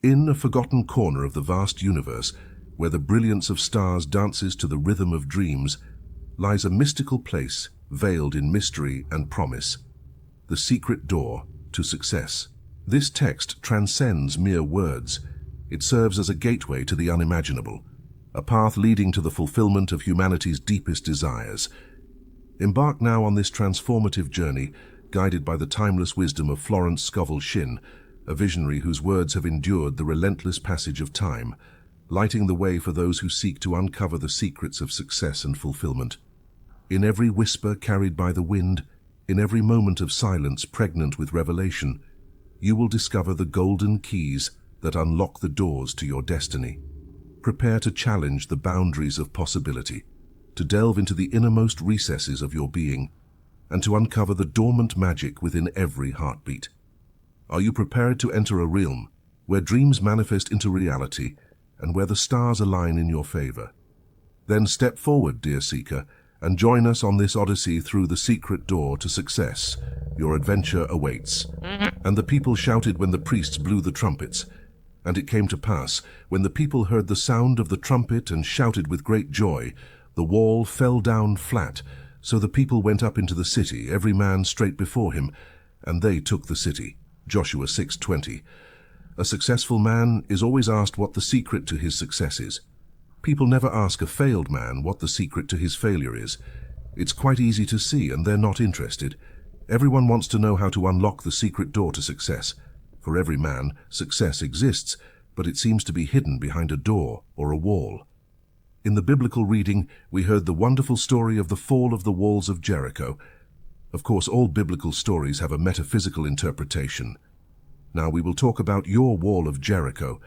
In a forgotten corner of the vast universe, where the brilliance of stars dances to the rhythm of dreams, lies a mystical place veiled in mystery and promise, the secret door to success. This text transcends mere words. It serves as a gateway to the unimaginable, a path leading to the fulfillment of humanity's deepest desires. Embark now on this transformative journey, guided by the timeless wisdom of Florence Scovel Shinn, a visionary whose words have endured the relentless passage of time, lighting the way for those who seek to uncover the secrets of success and fulfillment. In every whisper carried by the wind, in every moment of silence pregnant with revelation, you will discover the golden keys that unlock the doors to your destiny. Prepare to challenge the boundaries of possibility, to delve into the innermost recesses of your being, and to uncover the dormant magic within every heartbeat. Are you prepared to enter a realm where dreams manifest into reality and where the stars align in your favor? Then step forward, dear seeker, and join us on this odyssey through the secret door to success. Your adventure awaits. And the people shouted when the priests blew the trumpets. And it came to pass, when the people heard the sound of the trumpet and shouted with great joy, the wall fell down flat. So the people went up into the city, every man straight before him, and they took the city. Joshua 6:20. A successful man is always asked what the secret to his success is. People never ask a failed man what the secret to his failure is. It's quite easy to see, and they're not interested. Everyone wants to know how to unlock the secret door to success. For every man, success exists, but it seems to be hidden behind a door or a wall. In the biblical reading, we heard the wonderful story of the fall of the walls of Jericho. Of course, all biblical stories have a metaphysical interpretation. Now we will talk about your wall of Jericho,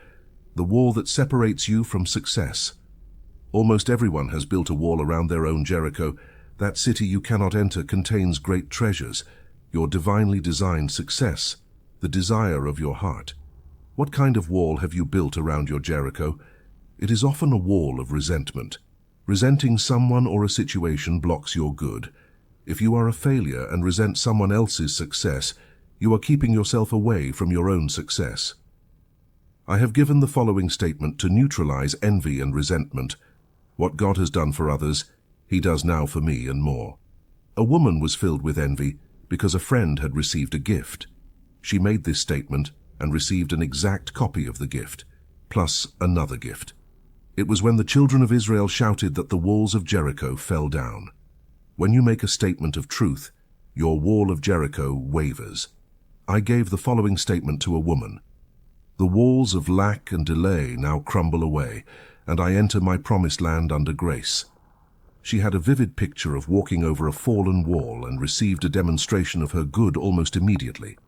the wall that separates you from success. Almost everyone has built a wall around their own Jericho. That city you cannot enter contains great treasures, your divinely designed success, the desire of your heart. What kind of wall have you built around your Jericho? It is often a wall of resentment. Resenting someone or a situation blocks your good. If you are a failure and resent someone else's success, you are keeping yourself away from your own success. I have given the following statement to neutralize envy and resentment. What God has done for others, He does now for me and more. A woman was filled with envy because a friend had received a gift. She made this statement and received an exact copy of the gift, plus another gift. It was when the children of Israel shouted that the walls of Jericho fell down. When you make a statement of truth, your wall of Jericho wavers. I gave the following statement to a woman. The walls of lack and delay now crumble away, and I enter my promised land under grace. She had a vivid picture of walking over a fallen wall and received a demonstration of her good almost immediately.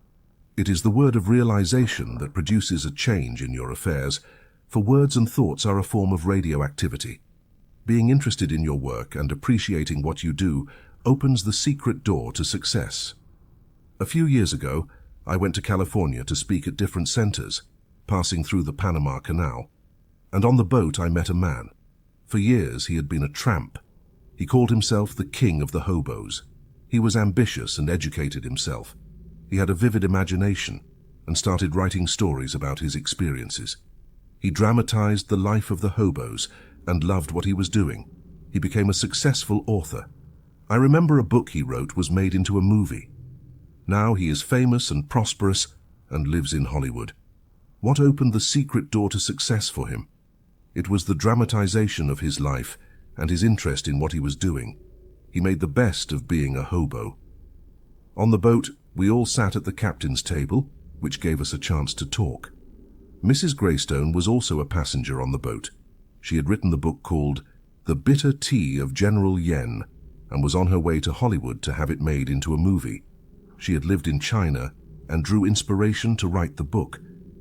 It is the word of realization that produces a change in your affairs, for words and thoughts are a form of radioactivity. Being interested in your work and appreciating what you do opens the secret door to success. A few years ago, I went to California to speak at different centers, passing through the Panama Canal. And on the boat I met a man. For years he had been a tramp. He called himself the king of the hobos. He was ambitious and educated himself. He had a vivid imagination and started writing stories about his experiences. He dramatized the life of the hobos and loved what he was doing. He became a successful author. I remember a book he wrote was made into a movie. Now he is famous and prosperous and lives in Hollywood. What opened the secret door to success for him? It was the dramatization of his life and his interest in what he was doing. He made the best of being a hobo. On the boat, we all sat at the captain's table, which gave us a chance to talk. Mrs. Greystone was also a passenger on the boat. She had written the book called The Bitter Tea of General Yen and was on her way to Hollywood to have it made into a movie. She had lived in China and drew inspiration to write the book.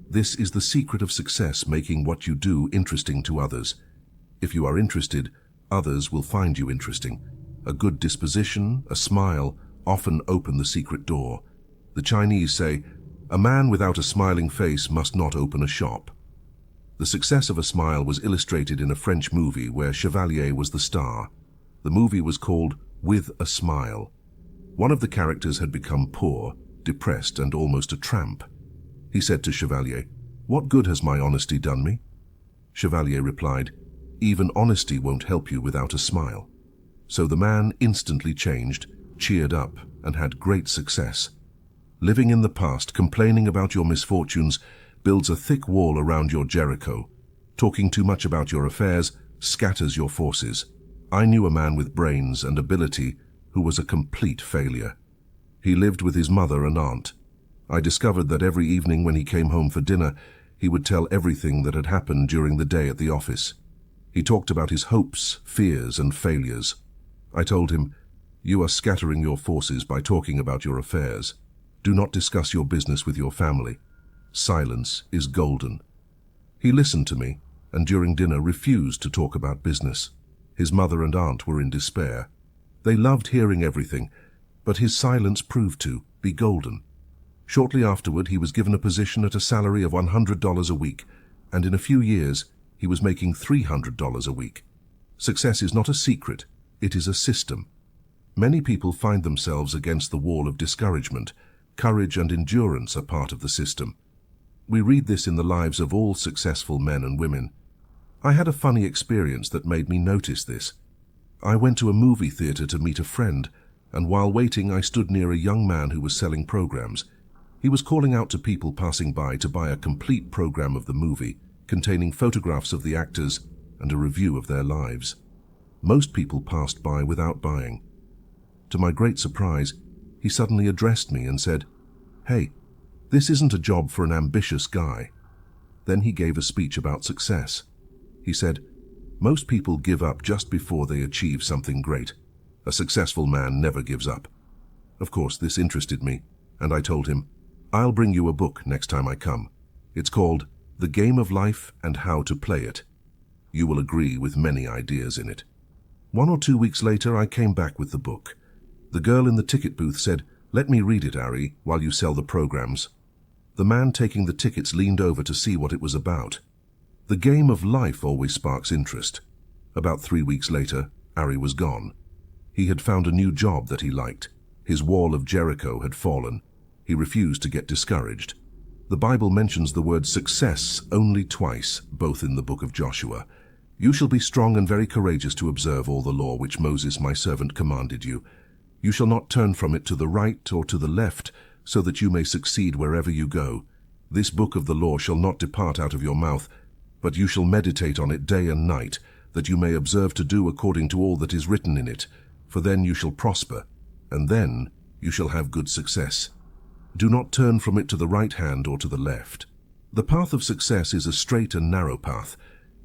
This is the secret of success, making what you do interesting to others. If you are interested, others will find you interesting. A good disposition, a smile, often open the secret door. The Chinese say, "A man without a smiling face must not open a shop." The success of a smile was illustrated in a French movie where Chevalier was the star. The movie was called With a Smile. One of the characters had become poor, depressed, and almost a tramp. He said to Chevalier, "What good has my honesty done me?" Chevalier replied, "Even honesty won't help you without a smile." So the man instantly changed, cheered up, and had great success. Living in the past, complaining about your misfortunes, builds a thick wall around your Jericho. Talking too much about your affairs scatters your forces. I knew a man with brains and ability who was a complete failure. He lived with his mother and aunt. I discovered that every evening when he came home for dinner, he would tell everything that had happened during the day at the office. He talked about his hopes, fears, and failures. I told him, "You are scattering your forces by talking about your affairs. Do not discuss your business with your family. Silence is golden." He listened to me, and during dinner refused to talk about business. His mother and aunt were in despair. They loved hearing everything, but his silence proved to be golden. Shortly afterward, he was given a position at a salary of $100 a week, and in a few years, he was making $300 a week. Success is not a secret, it is a system. Many people find themselves against the wall of discouragement. Courage and endurance are part of the system. We read this in the lives of all successful men and women. I had a funny experience that made me notice this. I went to a movie theater to meet a friend, and while waiting I stood near a young man who was selling programs. He was calling out to people passing by to buy a complete program of the movie, containing photographs of the actors and a review of their lives. Most people passed by without buying. To my great surprise, he suddenly addressed me and said, "Hey, this isn't a job for an ambitious guy." Then he gave a speech about success. He said, "Most people give up just before they achieve something great. A successful man never gives up." Of course, this interested me, and I told him, "I'll bring you a book next time I come. It's called The Game of Life and How to Play It. You will agree with many ideas in it." 1 or 2 weeks later, I came back with the book. The girl in the ticket booth said, "Let me read it, Ari, while you sell the programs." The man taking the tickets leaned over to see what it was about. The game of life always sparks interest. About 3 weeks later, Ari was gone. He had found a new job that he liked. His wall of Jericho had fallen. He refused to get discouraged. The Bible mentions the word success only twice, both in the book of Joshua. "You shall be strong and very courageous to observe all the law which Moses my servant commanded you. You shall not turn from it to the right or to the left, so that you may succeed wherever you go. This book of the law shall not depart out of your mouth, but you shall meditate on it day and night, that you may observe to do according to all that is written in it. For then you shall prosper, and then you shall have good success. Do not turn from it to the right hand or to the left." The path of success is a straight and narrow path.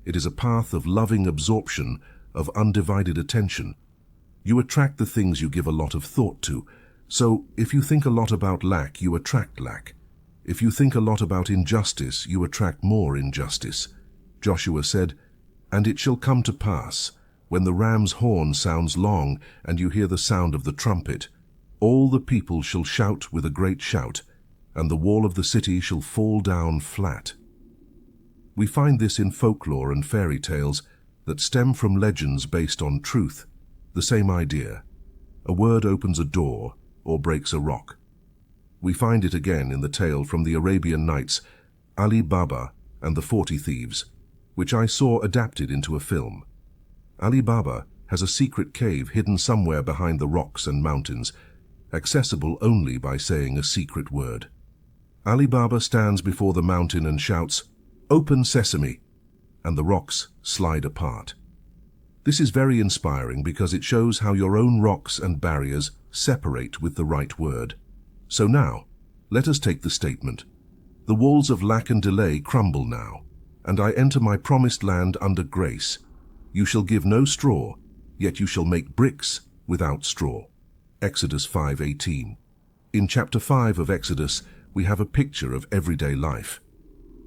It is a path of loving absorption, of undivided attention. You attract the things you give a lot of thought to. So, if you think a lot about lack, you attract lack. If you think a lot about injustice, you attract more injustice. Joshua said, "And it shall come to pass, when the ram's horn sounds long, and you hear the sound of the trumpet, all the people shall shout with a great shout, and the wall of the city shall fall down flat." We find this in folklore and fairy tales that stem from legends based on truth. The same idea. A word opens a door or breaks a rock. We find it again in the tale from the Arabian Nights, Ali Baba and the 40 Thieves, which I saw adapted into a film. Ali Baba has a secret cave hidden somewhere behind the rocks and mountains, accessible only by saying a secret word. Ali Baba stands before the mountain and shouts, "Open sesame," and the rocks slide apart. This is very inspiring because it shows how your own rocks and barriers separate with the right word. So now, let us take the statement. The walls of lack and delay crumble now, and I enter my promised land under grace. You shall give no straw, yet you shall make bricks without straw. Exodus 5:18. In chapter 5 of Exodus, we have a picture of everyday life.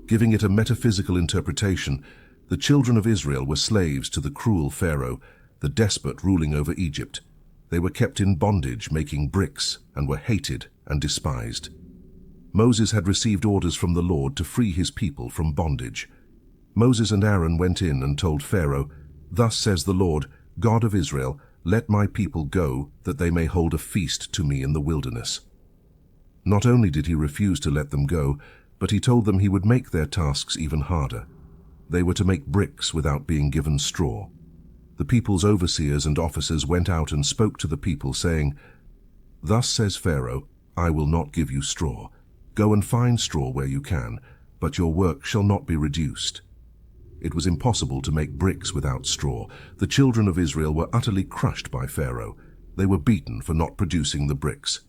Giving it a metaphysical interpretation, the children of Israel were slaves to the cruel Pharaoh, the despot ruling over Egypt. They were kept in bondage, making bricks, and were hated and despised. Moses had received orders from the Lord to free his people from bondage. Moses and Aaron went in and told Pharaoh, "Thus says the Lord, God of Israel, let my people go, that they may hold a feast to me in the wilderness." Not only did he refuse to let them go, But he told them he would make their tasks even harder. They were to make bricks without being given straw. The people's overseers and officers went out and spoke to the people, saying, "Thus says Pharaoh, I will not give you straw. Go and find straw where you can, but your work shall not be reduced." It was impossible to make bricks without straw. The children of Israel were utterly crushed by Pharaoh. They were beaten for not producing the bricks.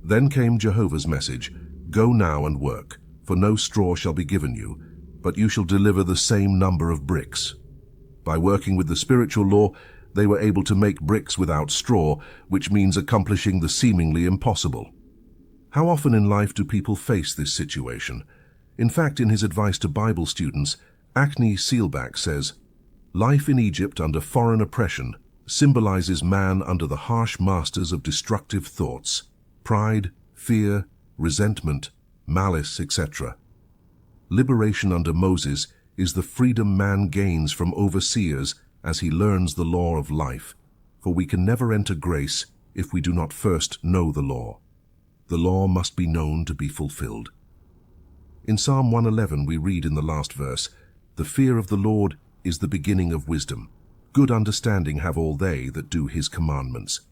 Then came Jehovah's message, "Go now and work, for no straw shall be given you, but you shall deliver the same number of bricks." By working with the spiritual law, they were able to make bricks without straw, which means accomplishing the seemingly impossible. How often in life do people face this situation? In fact, in his advice to Bible students, Acne Seelbach says, "Life in Egypt under foreign oppression symbolizes man under the harsh masters of destructive thoughts, pride, fear, resentment, malice, etc. Liberation under Moses is the freedom man gains from overseers as he learns the law of life, for we can never enter grace if we do not first know the law. The law must be known to be fulfilled." In Psalm 111 we read in the last verse, "The fear of the Lord is the beginning of wisdom. Good understanding have all they that do his commandments."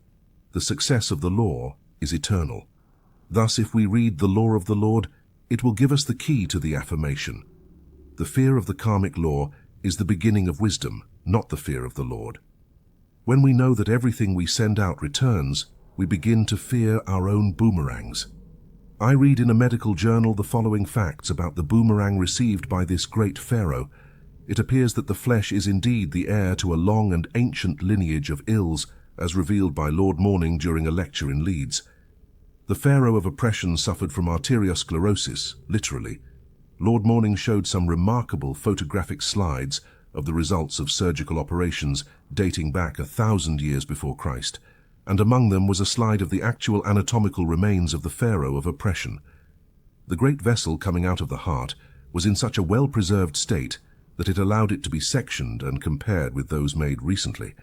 The success of the law is eternal. Thus, if we read the law of the Lord, it will give us the key to the affirmation. The fear of the karmic law is the beginning of wisdom, not the fear of the Lord. When we know that everything we send out returns, we begin to fear our own boomerangs. I read in a medical journal the following facts about the boomerang received by this great pharaoh. It appears that the flesh is indeed the heir to a long and ancient lineage of ills, as revealed by Lord Morning during a lecture in Leeds. The pharaoh of oppression suffered from arteriosclerosis, literally. Lord Morning showed some remarkable photographic slides of the results of surgical operations dating back 1,000 years before Christ, and among them was a slide of the actual anatomical remains of the pharaoh of oppression. The great vessel coming out of the heart was in such a well-preserved state that it allowed it to be sectioned and compared with those made recently.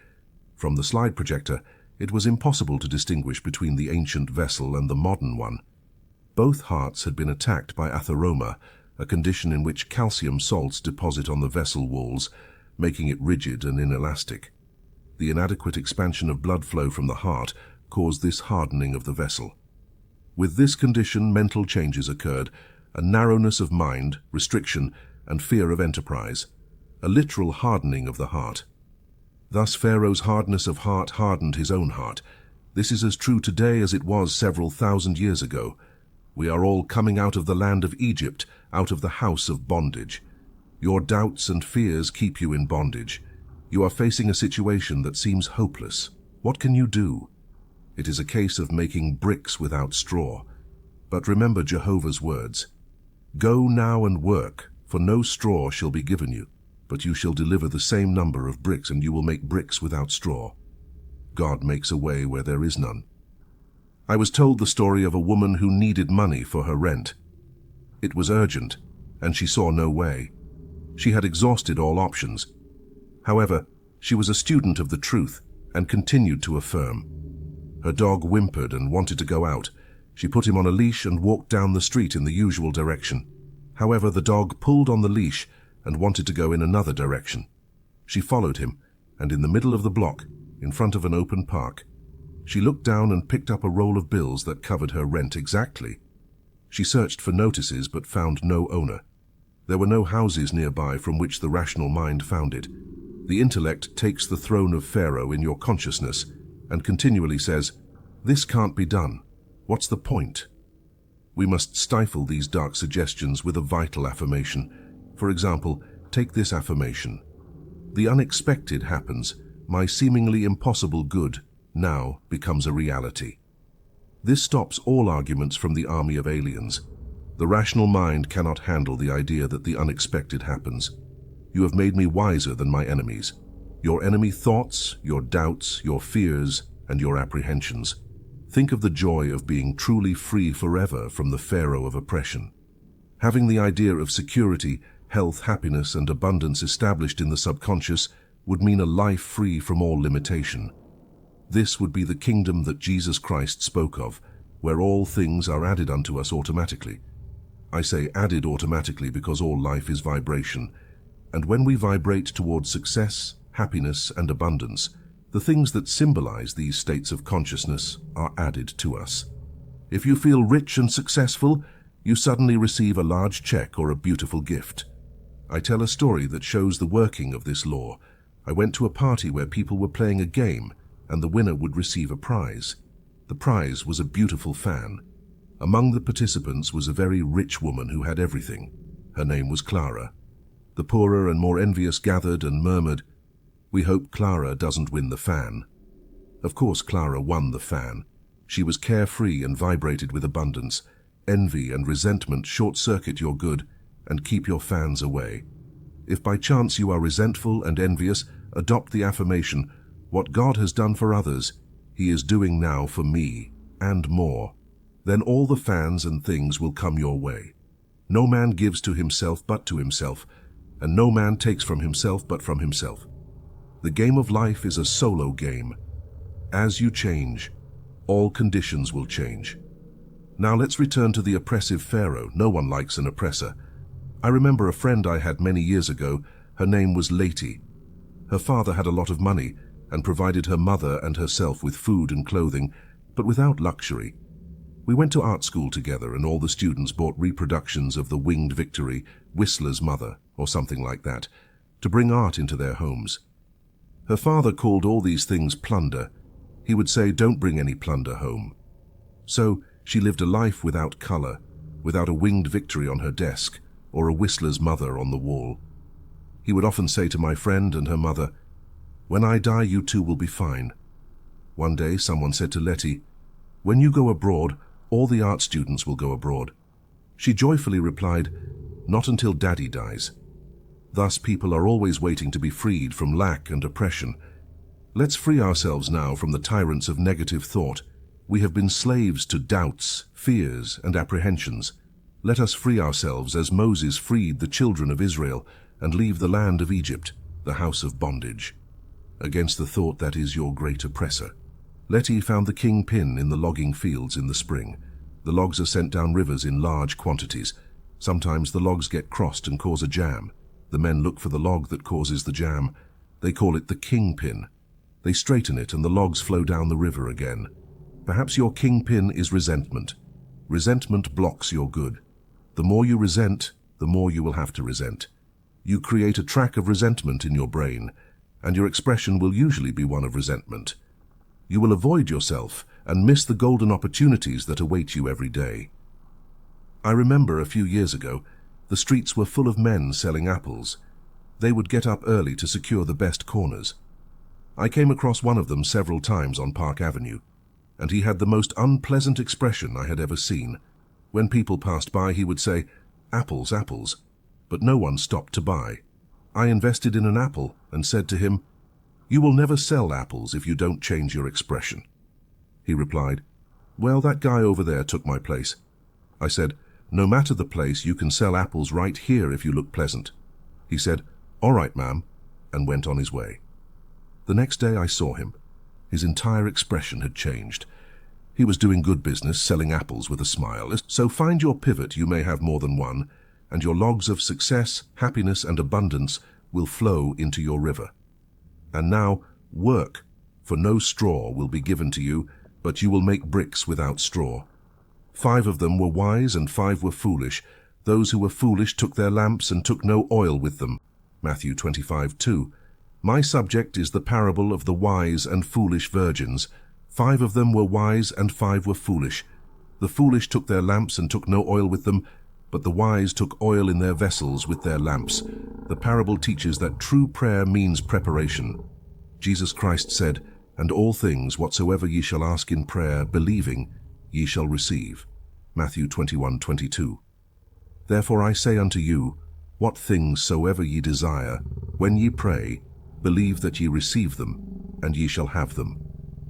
From the slide projector, it was impossible to distinguish between the ancient vessel and the modern one. Both hearts had been attacked by atheroma, a condition in which calcium salts deposit on the vessel walls, making it rigid and inelastic. The inadequate expansion of blood flow from the heart caused this hardening of the vessel. With this condition, mental changes occurred, a narrowness of mind, restriction, and fear of enterprise, a literal hardening of the heart. Thus Pharaoh's hardness of heart hardened his own heart. This is as true today as it was several thousand years ago. We are all coming out of the land of Egypt, out of the house of bondage. Your doubts and fears keep you in bondage. You are facing a situation that seems hopeless. What can you do? It is a case of making bricks without straw. But remember Jehovah's words. "Go now and work, for no straw shall be given you, but you shall deliver the same number of bricks, and you will make bricks without straw." God makes a way where there is none. I was told the story of a woman who needed money for her rent. It was urgent, and she saw no way. She had exhausted all options. However, she was a student of the truth and continued to affirm. Her dog whimpered and wanted to go out. She put him on a leash and walked down the street in the usual direction. However, the dog pulled on the leash and wanted to go in another direction. She followed him, and in the middle of the block, in front of an open park, she looked down and picked up a roll of bills that covered her rent exactly. She searched for notices but found no owner. There were no houses nearby from which the rational mind founded. The intellect takes the throne of Pharaoh in your consciousness and continually says, "This can't be done. What's the point?" We must stifle these dark suggestions with a vital affirmation. For example, take this affirmation. "The unexpected happens. My seemingly impossible good now becomes a reality." This stops all arguments from the army of aliens. The rational mind cannot handle the idea that the unexpected happens. You have made me wiser than my enemies. Your enemy thoughts, your doubts, your fears, and your apprehensions. Think of the joy of being truly free forever from the Pharaoh of oppression. Having the idea of security, health, happiness, and abundance established in the subconscious would mean a life free from all limitation. This would be the kingdom that Jesus Christ spoke of, where all things are added unto us automatically. I say added automatically because all life is vibration, and when we vibrate towards success, happiness, and abundance, the things that symbolize these states of consciousness are added to us. If you feel rich and successful, you suddenly receive a large check or a beautiful gift. I tell a story that shows the working of this law. I went to a party where people were playing a game, and the winner would receive a prize. The prize was a beautiful fan. Among the participants was a very rich woman who had everything. Her name was Clara. The poorer and more envious gathered and murmured, "We hope Clara doesn't win the fan." Of course Clara won the fan. She was carefree and vibrated with abundance. Envy and resentment short-circuit your good and keep your fans away. If by chance you are resentful and envious, adopt the affirmation, "What God has done for others, He is doing now for me, and more." Then all the fans and things will come your way. No man gives to himself but to himself, and no man takes from himself but from himself. The game of life is a solo game. As you change, all conditions will change. Now let's return to the oppressive Pharaoh. No one likes an oppressor. I remember a friend I had many years ago. Her name was Lady. Her father had a lot of money and provided her mother and herself with food and clothing, but without luxury. We went to art school together, and all the students bought reproductions of the Winged Victory, Whistler's Mother, or something like that, to bring art into their homes. Her father called all these things plunder. He would say, "Don't bring any plunder home." So she lived a life without color, without a Winged Victory on her desk, or a Whistler's Mother on the wall. He would often say to my friend and her mother, "When I die, you two will be fine." One day someone said to Letty, "When you go abroad, all the art students will go abroad." She joyfully replied, "Not until Daddy dies." Thus people are always waiting to be freed from lack and oppression. Let's free ourselves now from the tyrants of negative thought. We have been slaves to doubts, fears, and apprehensions. Let us free ourselves as Moses freed the children of Israel and leave the land of Egypt, the house of bondage, against the thought that is your great oppressor. Letty found the kingpin in the logging fields in the spring. The logs are sent down rivers in large quantities. Sometimes the logs get crossed and cause a jam. The men look for the log that causes the jam. They call it the kingpin. They straighten it and the logs flow down the river again. Perhaps your kingpin is resentment. Resentment blocks your good. The more you resent, the more you will have to resent. You create a track of resentment in your brain, and your expression will usually be one of resentment. You will avoid yourself and miss the golden opportunities that await you every day. I remember a few years ago, the streets were full of men selling apples. They would get up early to secure the best corners. I came across one of them several times on Park Avenue, and he had the most unpleasant expression I had ever seen. When people passed by, he would say, "Apples, apples," but no one stopped to buy. I invested in an apple and said to him, "You will never sell apples if you don't change your expression." He replied, "Well, that guy over there took my place." I said, "No matter the place, you can sell apples right here if you look pleasant." He said, "All right, ma'am," and went on his way. The next day I saw him. His entire expression had changed. He was doing good business, selling apples with a smile. So find your pivot, you may have more than one, and your logs of success, happiness, and abundance will flow into your river. And now, work, for no straw will be given to you, but you will make bricks without straw. 5 of them were wise and 5 were foolish. Those who were foolish took their lamps and took no oil with them. Matthew 25:2. My subject is the parable of the wise and foolish virgins. 5 of them were wise and 5 were foolish. The foolish took their lamps and took no oil with them, but the wise took oil in their vessels with their lamps. The parable teaches that true prayer means preparation. Jesus Christ said, "And all things whatsoever ye shall ask in prayer, believing, ye shall receive." Matthew 21:22. Therefore I say unto you, what things soever ye desire, when ye pray, believe that ye receive them, and ye shall have them.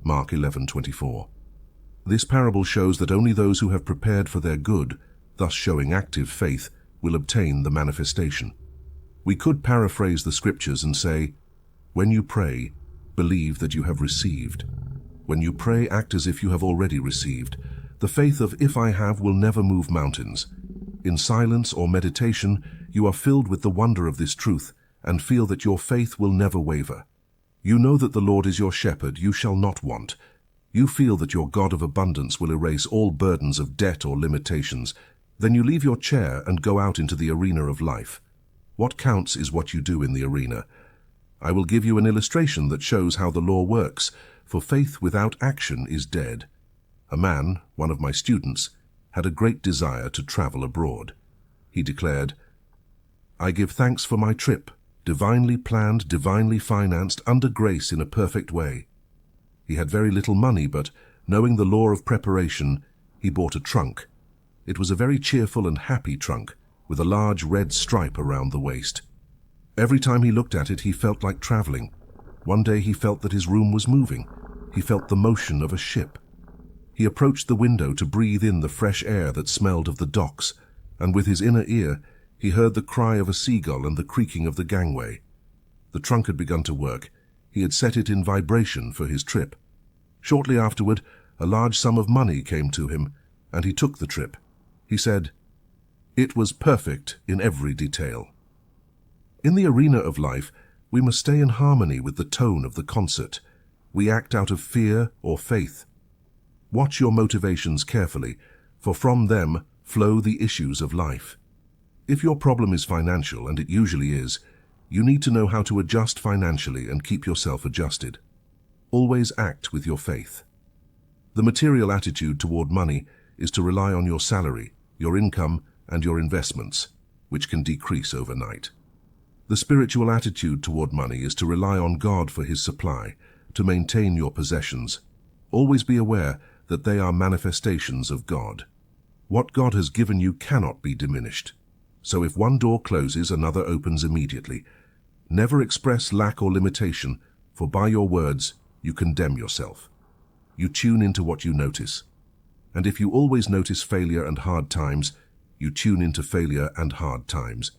Mark 11:24. This parable shows that only those who have prepared for their good, thus showing active faith, will obtain the manifestation. We could paraphrase the scriptures and say, when you pray, believe that you have received. When you pray, act as if you have already received. The faith of "if I have" will never move mountains. In silence or meditation, you are filled with the wonder of this truth and feel that your faith will never waver. You know that the Lord is your shepherd, you shall not want. You feel that your God of abundance will erase all burdens of debt or limitations. Then you leave your chair and go out into the arena of life. What counts is what you do in the arena. I will give you an illustration that shows how the law works, for faith without action is dead. A man, one of my students, had a great desire to travel abroad. He declared, "I give thanks for my trip, divinely planned, divinely financed, under grace in a perfect way." He had very little money, but knowing the law of preparation, he bought a trunk. It was a very cheerful and happy trunk, with a large red stripe around the waist. Every time he looked at it, he felt like traveling. One day he felt that his room was moving. He felt the motion of a ship. He approached the window to breathe in the fresh air that smelled of the docks, and with his inner ear, he heard the cry of a seagull and the creaking of the gangway. The trunk had begun to work. He had set it in vibration for his trip. Shortly afterward, a large sum of money came to him, and he took the trip. He said, "It was perfect in every detail." In the arena of life, we must stay in harmony with the tone of the concert. We act out of fear or faith. Watch your motivations carefully, for from them flow the issues of life. If your problem is financial, and it usually is, you need to know how to adjust financially and keep yourself adjusted. Always act with your faith. The material attitude toward money is to rely on your salary, your income, and your investments, which can decrease overnight. The spiritual attitude toward money is to rely on God for His supply, to maintain your possessions. Always be aware that they are manifestations of God. What God has given you cannot be diminished. So if one door closes, another opens immediately. Never express lack or limitation, for by your words you condemn yourself. You tune into what you notice. And if you always notice failure and hard times, you tune into failure and hard times.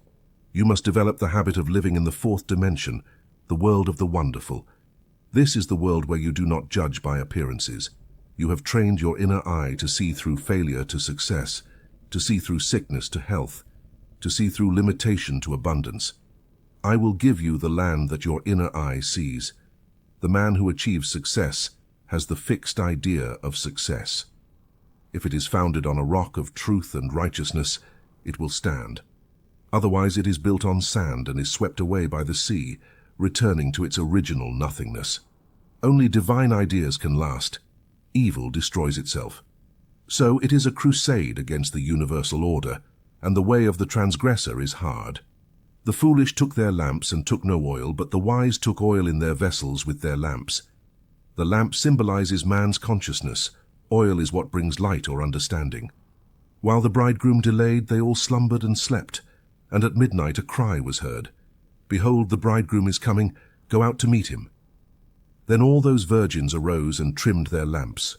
You must develop the habit of living in the fourth dimension, the world of the wonderful. This is the world where you do not judge by appearances. You have trained your inner eye to see through failure to success, to see through sickness to health, to see through limitation to abundance. I will give you the land that your inner eye sees. The man who achieves success has the fixed idea of success. If it is founded on a rock of truth and righteousness, it will stand. Otherwise it is built on sand and is swept away by the sea, returning to its original nothingness. Only divine ideas can last. Evil destroys itself. So it is a crusade against the universal order, and the way of the transgressor is hard. The foolish took their lamps and took no oil, but the wise took oil in their vessels with their lamps. The lamp symbolizes man's consciousness. Oil is what brings light or understanding. While the bridegroom delayed, they all slumbered and slept, and at midnight a cry was heard. "Behold, the bridegroom is coming, go out to meet him." Then all those virgins arose and trimmed their lamps.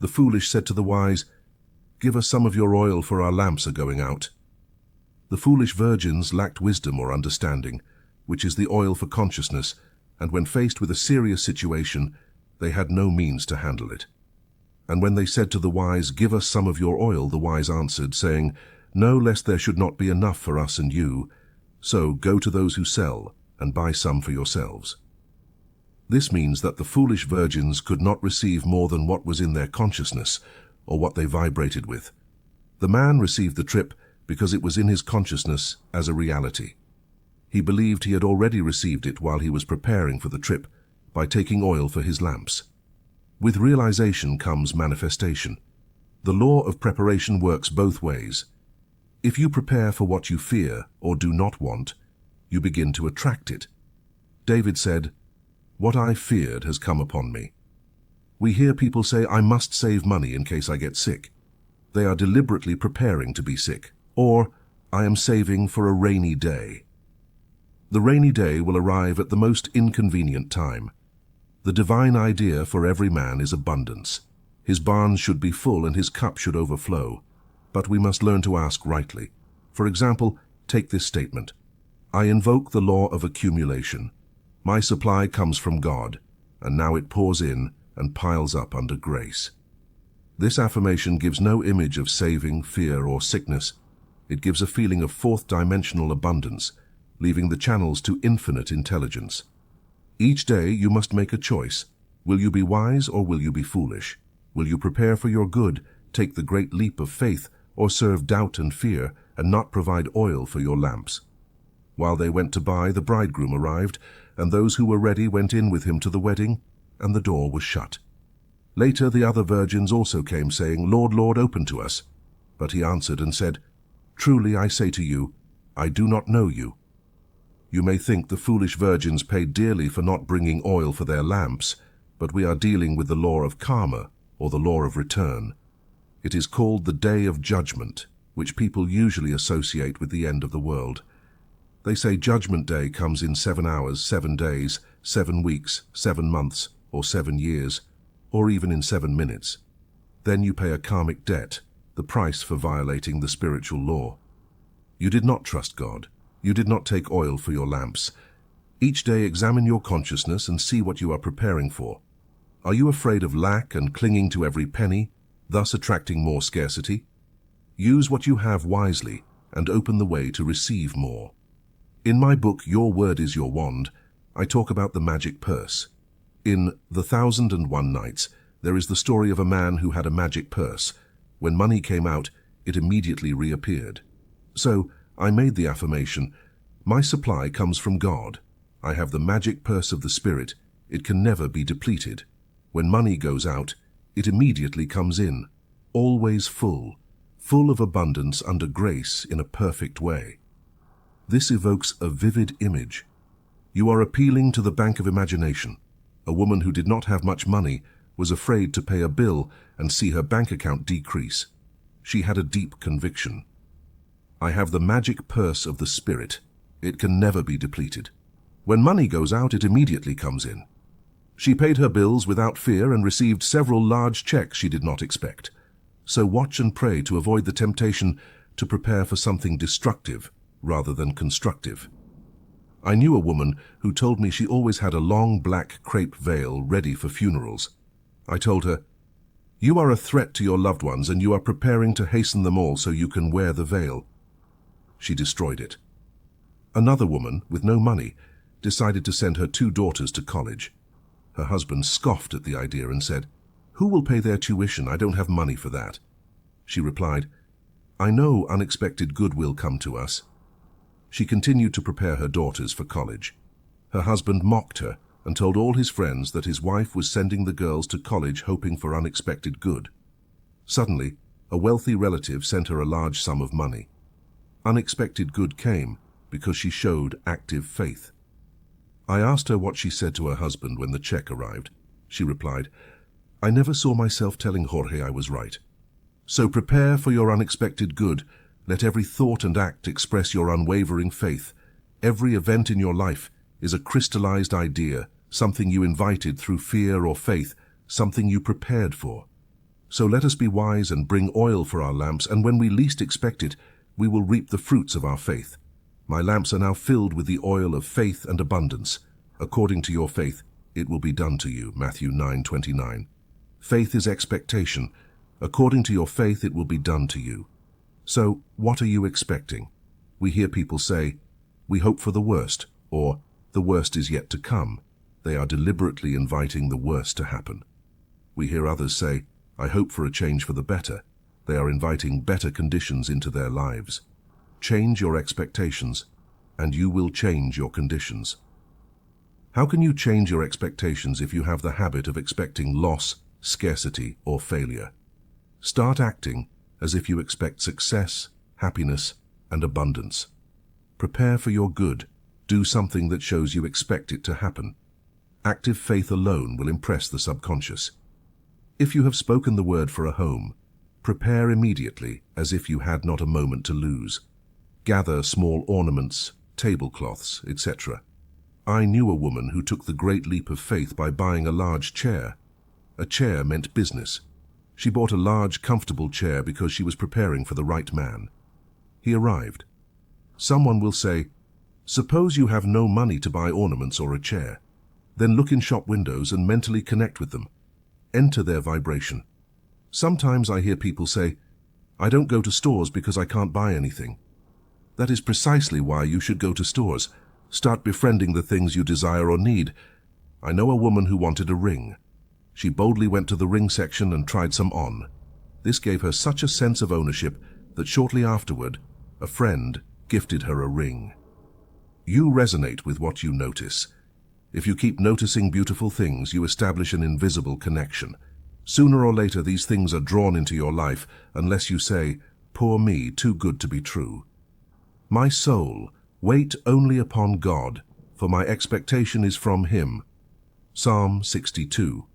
The foolish said to the wise, "Give us some of your oil, for our lamps are going out." The foolish virgins lacked wisdom or understanding, which is the oil for consciousness, and when faced with a serious situation, they had no means to handle it. And when they said to the wise, "Give us some of your oil," the wise answered, saying, "No, lest there should not be enough for us and you. So go to those who sell, and buy some for yourselves." This means that the foolish virgins could not receive more than what was in their consciousness, or what they vibrated with. The man received the trip because it was in his consciousness as a reality. He believed he had already received it while he was preparing for the trip by taking oil for his lamps. With realization comes manifestation. The law of preparation works both ways. If you prepare for what you fear or do not want, you begin to attract it. David said, "What I feared has come upon me." We hear people say, "I must save money in case I get sick." They are deliberately preparing to be sick. Or, "I am saving for a rainy day." The rainy day will arrive at the most inconvenient time. The divine idea for every man is abundance. His barns should be full and his cup should overflow. But we must learn to ask rightly. For example, take this statement: "I invoke the law of accumulation. My supply comes from God, and now it pours in and piles up under grace." This affirmation gives no image of saving, fear, or sickness. It gives a feeling of fourth-dimensional abundance, leaving the channels to infinite intelligence. Each day you must make a choice. Will you be wise or will you be foolish? Will you prepare for your good, take the great leap of faith, or serve doubt and fear and not provide oil for your lamps? While they went to buy, the bridegroom arrived, and those who were ready went in with him to the wedding, and the door was shut. Later the other virgins also came, saying, Lord, Lord, open to us. But he answered and said, Truly I say to you, I do not know you. You may think the foolish virgins paid dearly for not bringing oil for their lamps, but we are dealing with the law of karma, or the law of return. It is called the Day of Judgment, which people usually associate with the end of the world. They say Judgment Day comes in 7 hours, 7 days, 7 weeks, 7 months, or 7 years, or even in 7 minutes. Then you pay a karmic debt, the price for violating the spiritual law. You did not trust God. You did not take oil for your lamps. Each day examine your consciousness and see what you are preparing for. Are you afraid of lack and clinging to every penny, thus attracting more scarcity? Use what you have wisely and open the way to receive more. In my book, Your Word is Your Wand, I talk about the magic purse. In The 1001 Nights, there is the story of a man who had a magic purse. When money came out, it immediately reappeared. So, I made the affirmation, my supply comes from God. I have the magic purse of the Spirit. It can never be depleted. When money goes out, it immediately comes in, always full of abundance under grace in a perfect way. This evokes a vivid image. You are appealing to the bank of imagination. A woman who did not have much money was afraid to pay a bill and see her bank account decrease. She had a deep conviction. I have the magic purse of the Spirit. It can never be depleted. When money goes out, it immediately comes in. She paid her bills without fear and received several large checks she did not expect. So watch and pray to avoid the temptation to prepare for something destructive rather than constructive. I knew a woman who told me she always had a long black crepe veil ready for funerals. I told her, you are a threat to your loved ones and you are preparing to hasten them all so you can wear the veil. She destroyed it. Another woman, with no money, decided to send her 2 daughters to college. Her husband scoffed at the idea and said, who will pay their tuition? I don't have money for that. She replied, I know unexpected good will come to us. She continued to prepare her daughters for college. Her husband mocked her and told all his friends that his wife was sending the girls to college hoping for unexpected good. Suddenly, a wealthy relative sent her a large sum of money. Unexpected good came because she showed active faith. I asked her what she said to her husband when the check arrived. She replied, I never saw myself telling Jorge I was right. So prepare for your unexpected good. Let every thought and act express your unwavering faith. Every event in your life is a crystallized idea, something you invited through fear or faith, something you prepared for. So let us be wise and bring oil for our lamps, and when we least expect it, we will reap the fruits of our faith. My lamps are now filled with the oil of faith and abundance. According to your faith, it will be done to you. Matthew 9:29. Faith is expectation. According to your faith, it will be done to you. So, what are you expecting? We hear people say, we hope for the worst, or the worst is yet to come. They are deliberately inviting the worst to happen. We hear others say, I hope for a change for the better. They are inviting better conditions into their lives. Change your expectations, and you will change your conditions. How can you change your expectations if you have the habit of expecting loss, scarcity, or failure? Start acting as if you expect success, happiness, and abundance. Prepare for your good. Do something that shows you expect it to happen. Active faith alone will impress the subconscious. If you have spoken the word for a home, prepare immediately as if you had not a moment to lose. Gather small ornaments, tablecloths, etc. I knew a woman who took the great leap of faith by buying a large chair. A chair meant business. She bought a large, comfortable chair because she was preparing for the right man. He arrived. Someone will say, suppose you have no money to buy ornaments or a chair. Then look in shop windows and mentally connect with them. Enter their vibration. Sometimes I hear people say, I don't go to stores because I can't buy anything. That is precisely why you should go to stores. Start befriending the things you desire or need. I know a woman who wanted a ring. She boldly went to the ring section and tried some on. This gave her such a sense of ownership that shortly afterward, a friend gifted her a ring. You resonate with what you notice. If you keep noticing beautiful things, you establish an invisible connection. Sooner or later, these things are drawn into your life unless you say, "Poor me, too good to be true." My soul, wait only upon God, for my expectation is from Him. Psalm 62.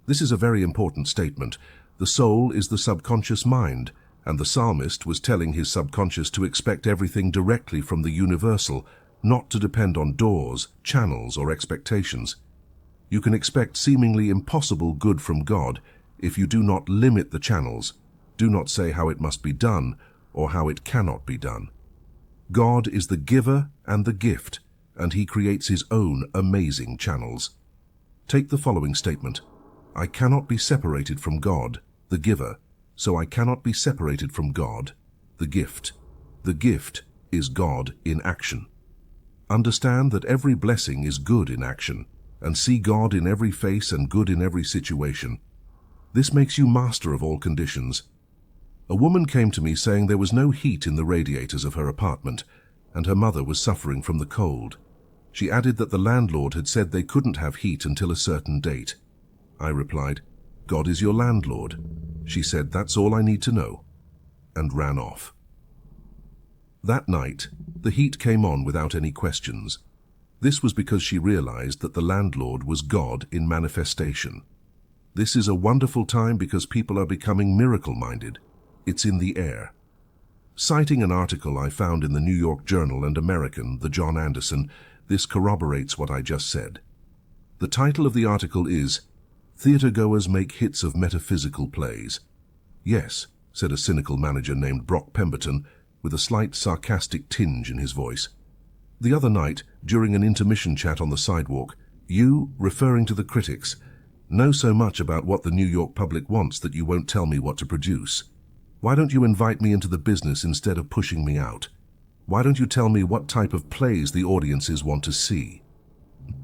This is a very important statement. The soul is the subconscious mind, and the psalmist was telling his subconscious to expect everything directly from the universal, not to depend on doors, channels, or expectations. You can expect seemingly impossible good from God if you do not limit the channels, do not say how it must be done or how it cannot be done. God is the giver and the gift, and He creates His own amazing channels. Take the following statement. I cannot be separated from God, the giver, so I cannot be separated from God, the gift. The gift is God in action. Understand that every blessing is good in action, and see God in every face and good in every situation. This makes you master of all conditions. A woman came to me saying there was no heat in the radiators of her apartment, and her mother was suffering from the cold. She added that the landlord had said they couldn't have heat until a certain date. I replied, "God is your landlord." She said, "That's all I need to know," and ran off. That night, the heat came on without any questions. This was because she realized that the landlord was God in manifestation. This is a wonderful time because people are becoming miracle-minded. It's in the air. Citing an article I found in the New York Journal and American, the John Anderson, this corroborates what I just said. The title of the article is, "Theatergoers Make Hits of Metaphysical Plays." Yes, said a cynical manager named Brock Pemberton, with a slight sarcastic tinge in his voice. The other night, during an intermission chat on the sidewalk, you, referring to the critics, know so much about what the New York public wants that you won't tell me what to produce. Why don't you invite me into the business instead of pushing me out? Why don't you tell me what type of plays the audiences want to see?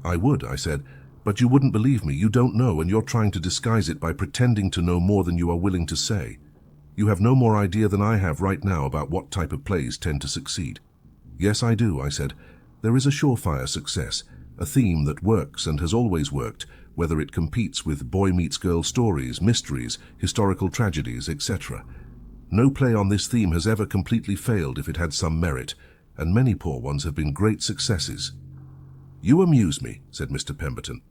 I would, I said, but you wouldn't believe me. You don't know, and you're trying to disguise it by pretending to know more than you are willing to say. You have no more idea than I have right now about what type of plays tend to succeed. Yes, I do, I said. There is a surefire success, a theme that works and has always worked, whether it competes with boy-meets-girl stories, mysteries, historical tragedies, etc. No play on this theme has ever completely failed if it had some merit, and many poor ones have been great successes. You amuse me, said Mr. Pemberton.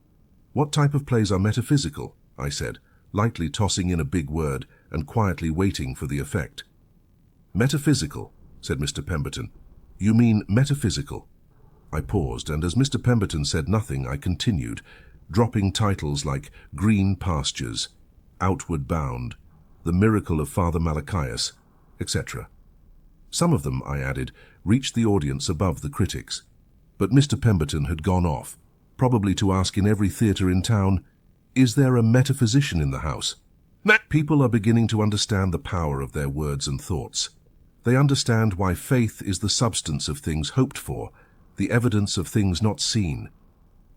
What type of plays are metaphysical? I said, lightly tossing in a big word and quietly waiting for the effect. Metaphysical, said Mr. Pemberton. You mean metaphysical? I paused, and as Mr. Pemberton said nothing, I continued, dropping titles like Green Pastures, Outward Bound, The Miracle of Father Malachias, etc. Some of them, I added, reached the audience above the critics. But Mr. Pemberton had gone off, probably to ask in every theatre in town, is there a metaphysician in the house? People are beginning to understand the power of their words and thoughts. They understand why faith is the substance of things hoped for, the evidence of things not seen.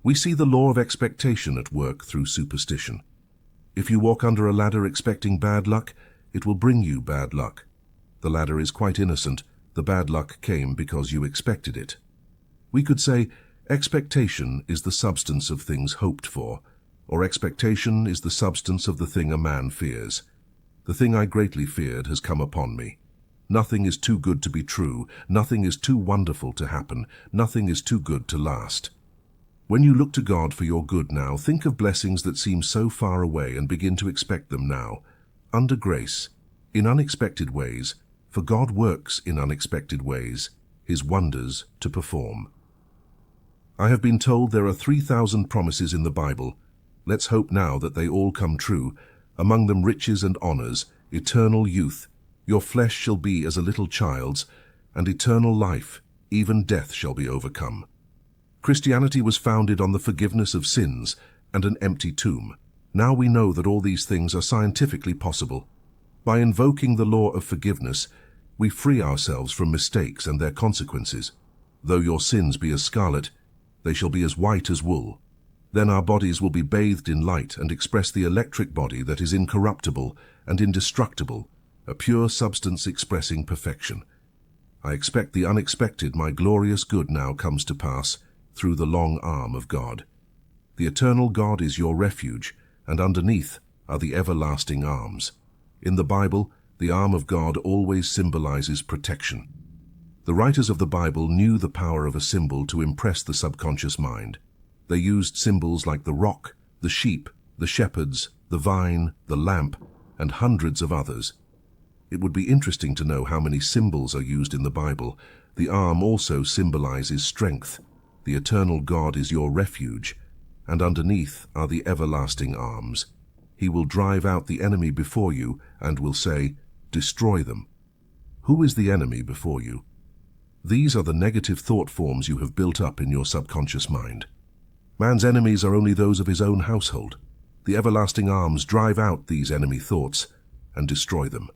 We see the law of expectation at work through superstition. If you walk under a ladder expecting bad luck, it will bring you bad luck. The ladder is quite innocent. The bad luck came because you expected it. We could say, expectation is the substance of things hoped for, or expectation is the substance of the thing a man fears. The thing I greatly feared has come upon me. Nothing is too good to be true. Nothing is too wonderful to happen. Nothing is too good to last. When you look to God for your good now, think of blessings that seem so far away and begin to expect them now, under grace, in unexpected ways, for God works in unexpected ways, His wonders to perform. I have been told there are 3,000 promises in the Bible. Let's hope now that they all come true, among them riches and honors, eternal youth, your flesh shall be as a little child's, and eternal life, even death shall be overcome. Christianity was founded on the forgiveness of sins and an empty tomb. Now we know that all these things are scientifically possible. By invoking the law of forgiveness, we free ourselves from mistakes and their consequences. Though your sins be as scarlet, they shall be as white as wool. Then our bodies will be bathed in light and express the electric body that is incorruptible and indestructible, a pure substance expressing perfection. I expect the unexpected, my glorious good now comes to pass through the long arm of God. The eternal God is your refuge, and underneath are the everlasting arms. In the Bible, the arm of God always symbolizes protection. The writers of the Bible knew the power of a symbol to impress the subconscious mind. They used symbols like the rock, the sheep, the shepherds, the vine, the lamp, and hundreds of others. It would be interesting to know how many symbols are used in the Bible. The arm also symbolizes strength. The eternal God is your refuge, and underneath are the everlasting arms. He will drive out the enemy before you and will say, "Destroy them." Who is the enemy before you? These are the negative thought forms you have built up in your subconscious mind. Man's enemies are only those of his own household. The everlasting arms drive out these enemy thoughts and destroy them.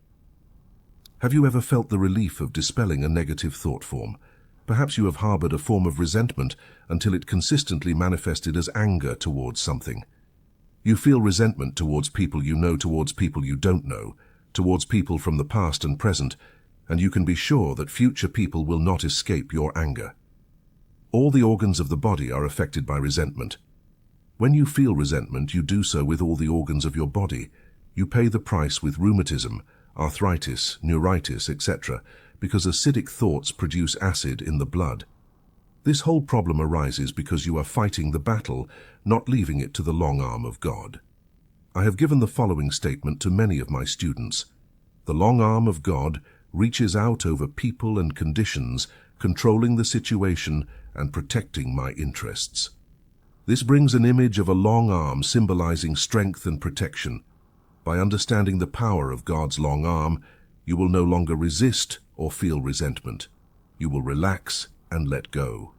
Have you ever felt the relief of dispelling a negative thought form? Perhaps you have harbored a form of resentment until it consistently manifested as anger towards something. You feel resentment towards people you know, towards people you don't know, towards people from the past and present, and you can be sure that future people will not escape your anger. All the organs of the body are affected by resentment. When you feel resentment, you do so with all the organs of your body. You pay the price with rheumatism, arthritis, neuritis, etc., because acidic thoughts produce acid in the blood. This whole problem arises because you are fighting the battle, not leaving it to the long arm of God. I have given the following statement to many of my students. The long arm of God reaches out over people and conditions, controlling the situation and protecting my interests. This brings an image of a long arm symbolizing strength and protection. By understanding the power of God's long arm, you will no longer resist or feel resentment. You will relax and let go.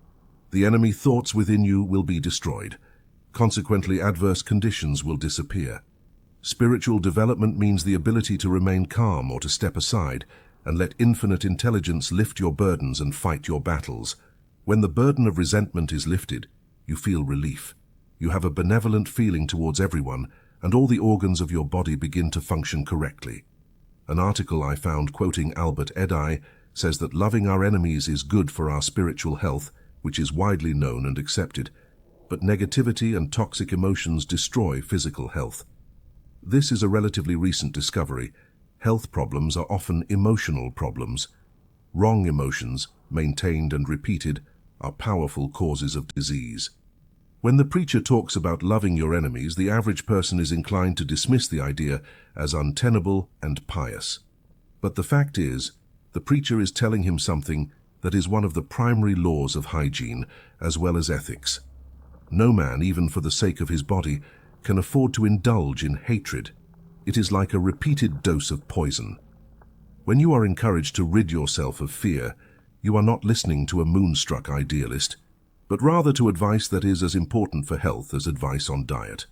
The enemy thoughts within you will be destroyed. Consequently, adverse conditions will disappear. Spiritual development means the ability to remain calm or to step aside and let infinite intelligence lift your burdens and fight your battles. When the burden of resentment is lifted, you feel relief. You have a benevolent feeling towards everyone, and all the organs of your body begin to function correctly. An article I found quoting Albert Eddy says that loving our enemies is good for our spiritual health, which is widely known and accepted, but negativity and toxic emotions destroy physical health. This is a relatively recent discovery. Health problems are often emotional problems. Wrong emotions, maintained and repeated, are powerful causes of disease. When the preacher talks about loving your enemies, the average person is inclined to dismiss the idea as untenable and pious. But the fact is, the preacher is telling him something that is one of the primary laws of hygiene as well as ethics. No man, even for the sake of his body, can afford to indulge in hatred. It is like a repeated dose of poison. When you are encouraged to rid yourself of fear, you are not listening to a moonstruck idealist, but rather to advice that is as important for health as advice on diet.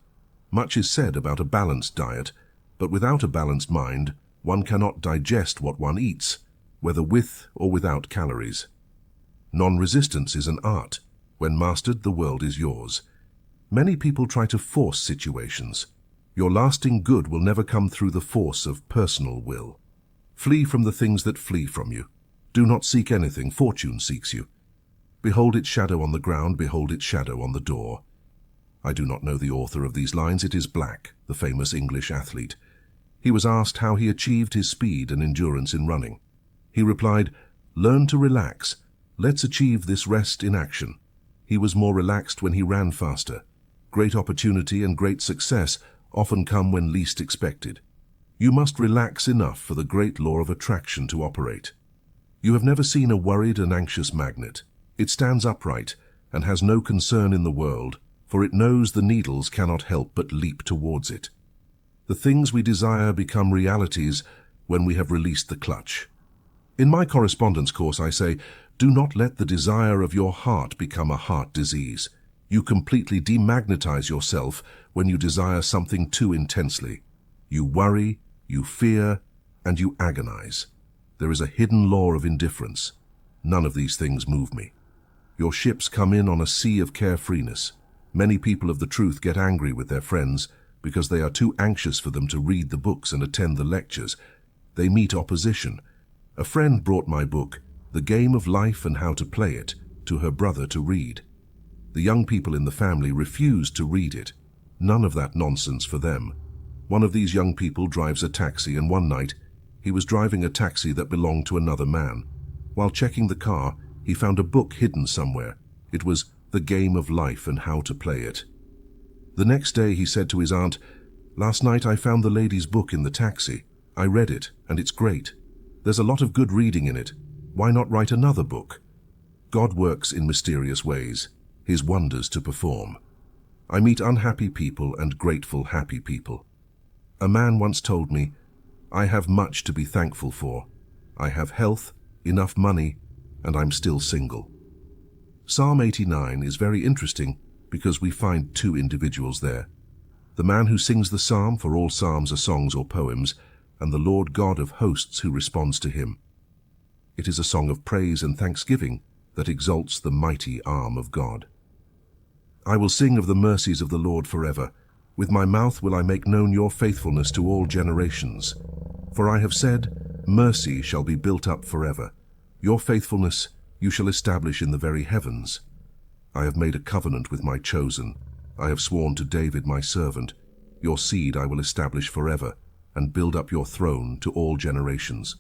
Much is said about a balanced diet, but without a balanced mind, one cannot digest what one eats, whether with or without calories. Non-resistance is an art. When mastered, the world is yours. Many people try to force situations. Your lasting good will never come through the force of personal will. Flee from the things that flee from you. Do not seek anything, fortune seeks you. Behold its shadow on the ground, behold its shadow on the door. I do not know the author of these lines. It is Black, the famous English athlete. He was asked how he achieved his speed and endurance in running. He replied, "Learn to relax. Let's achieve this rest in action." He was more relaxed when he ran faster. Great opportunity and great success often come when least expected. You must relax enough for the great law of attraction to operate. You have never seen a worried and anxious magnet. It stands upright and has no concern in the world, for it knows the needles cannot help but leap towards it. The things we desire become realities when we have released the clutch. In my correspondence course I say, do not let the desire of your heart become a heart disease. You completely demagnetize yourself when you desire something too intensely. You worry, you fear, and you agonize. There is a hidden law of indifference. None of these things move me. Your ships come in on a sea of carefreeness. Many people of the truth get angry with their friends because they are too anxious for them to read the books and attend the lectures. They meet opposition. A friend brought my book, The Game of Life and How to Play It, to her brother to read. The young people in the family refused to read it. None of that nonsense for them. One of these young people drives a taxi, and one night he was driving a taxi that belonged to another man. While checking the car, he found a book hidden somewhere. It was The Game of Life and How to Play It. The next day he said to his aunt, "Last night I found the lady's book in the taxi. I read it, and it's great. There's a lot of good reading in it. Why not write another book?" God works in mysterious ways, his wonders to perform. I meet unhappy people and grateful happy people. A man once told me, "I have much to be thankful for. I have health, enough money, and I'm still single." Psalm 89 is very interesting because we find two individuals there. The man who sings the psalm, for all psalms are songs or poems, and the Lord God of hosts who responds to him. It is a song of praise and thanksgiving that exalts the mighty arm of God. I will sing of the mercies of the Lord forever. With my mouth will I make known your faithfulness to all generations. For I have said, mercy shall be built up forever. Your faithfulness you shall establish in the very heavens. I have made a covenant with my chosen. I have sworn to David my servant. Your seed I will establish forever, and build up your throne to all generations.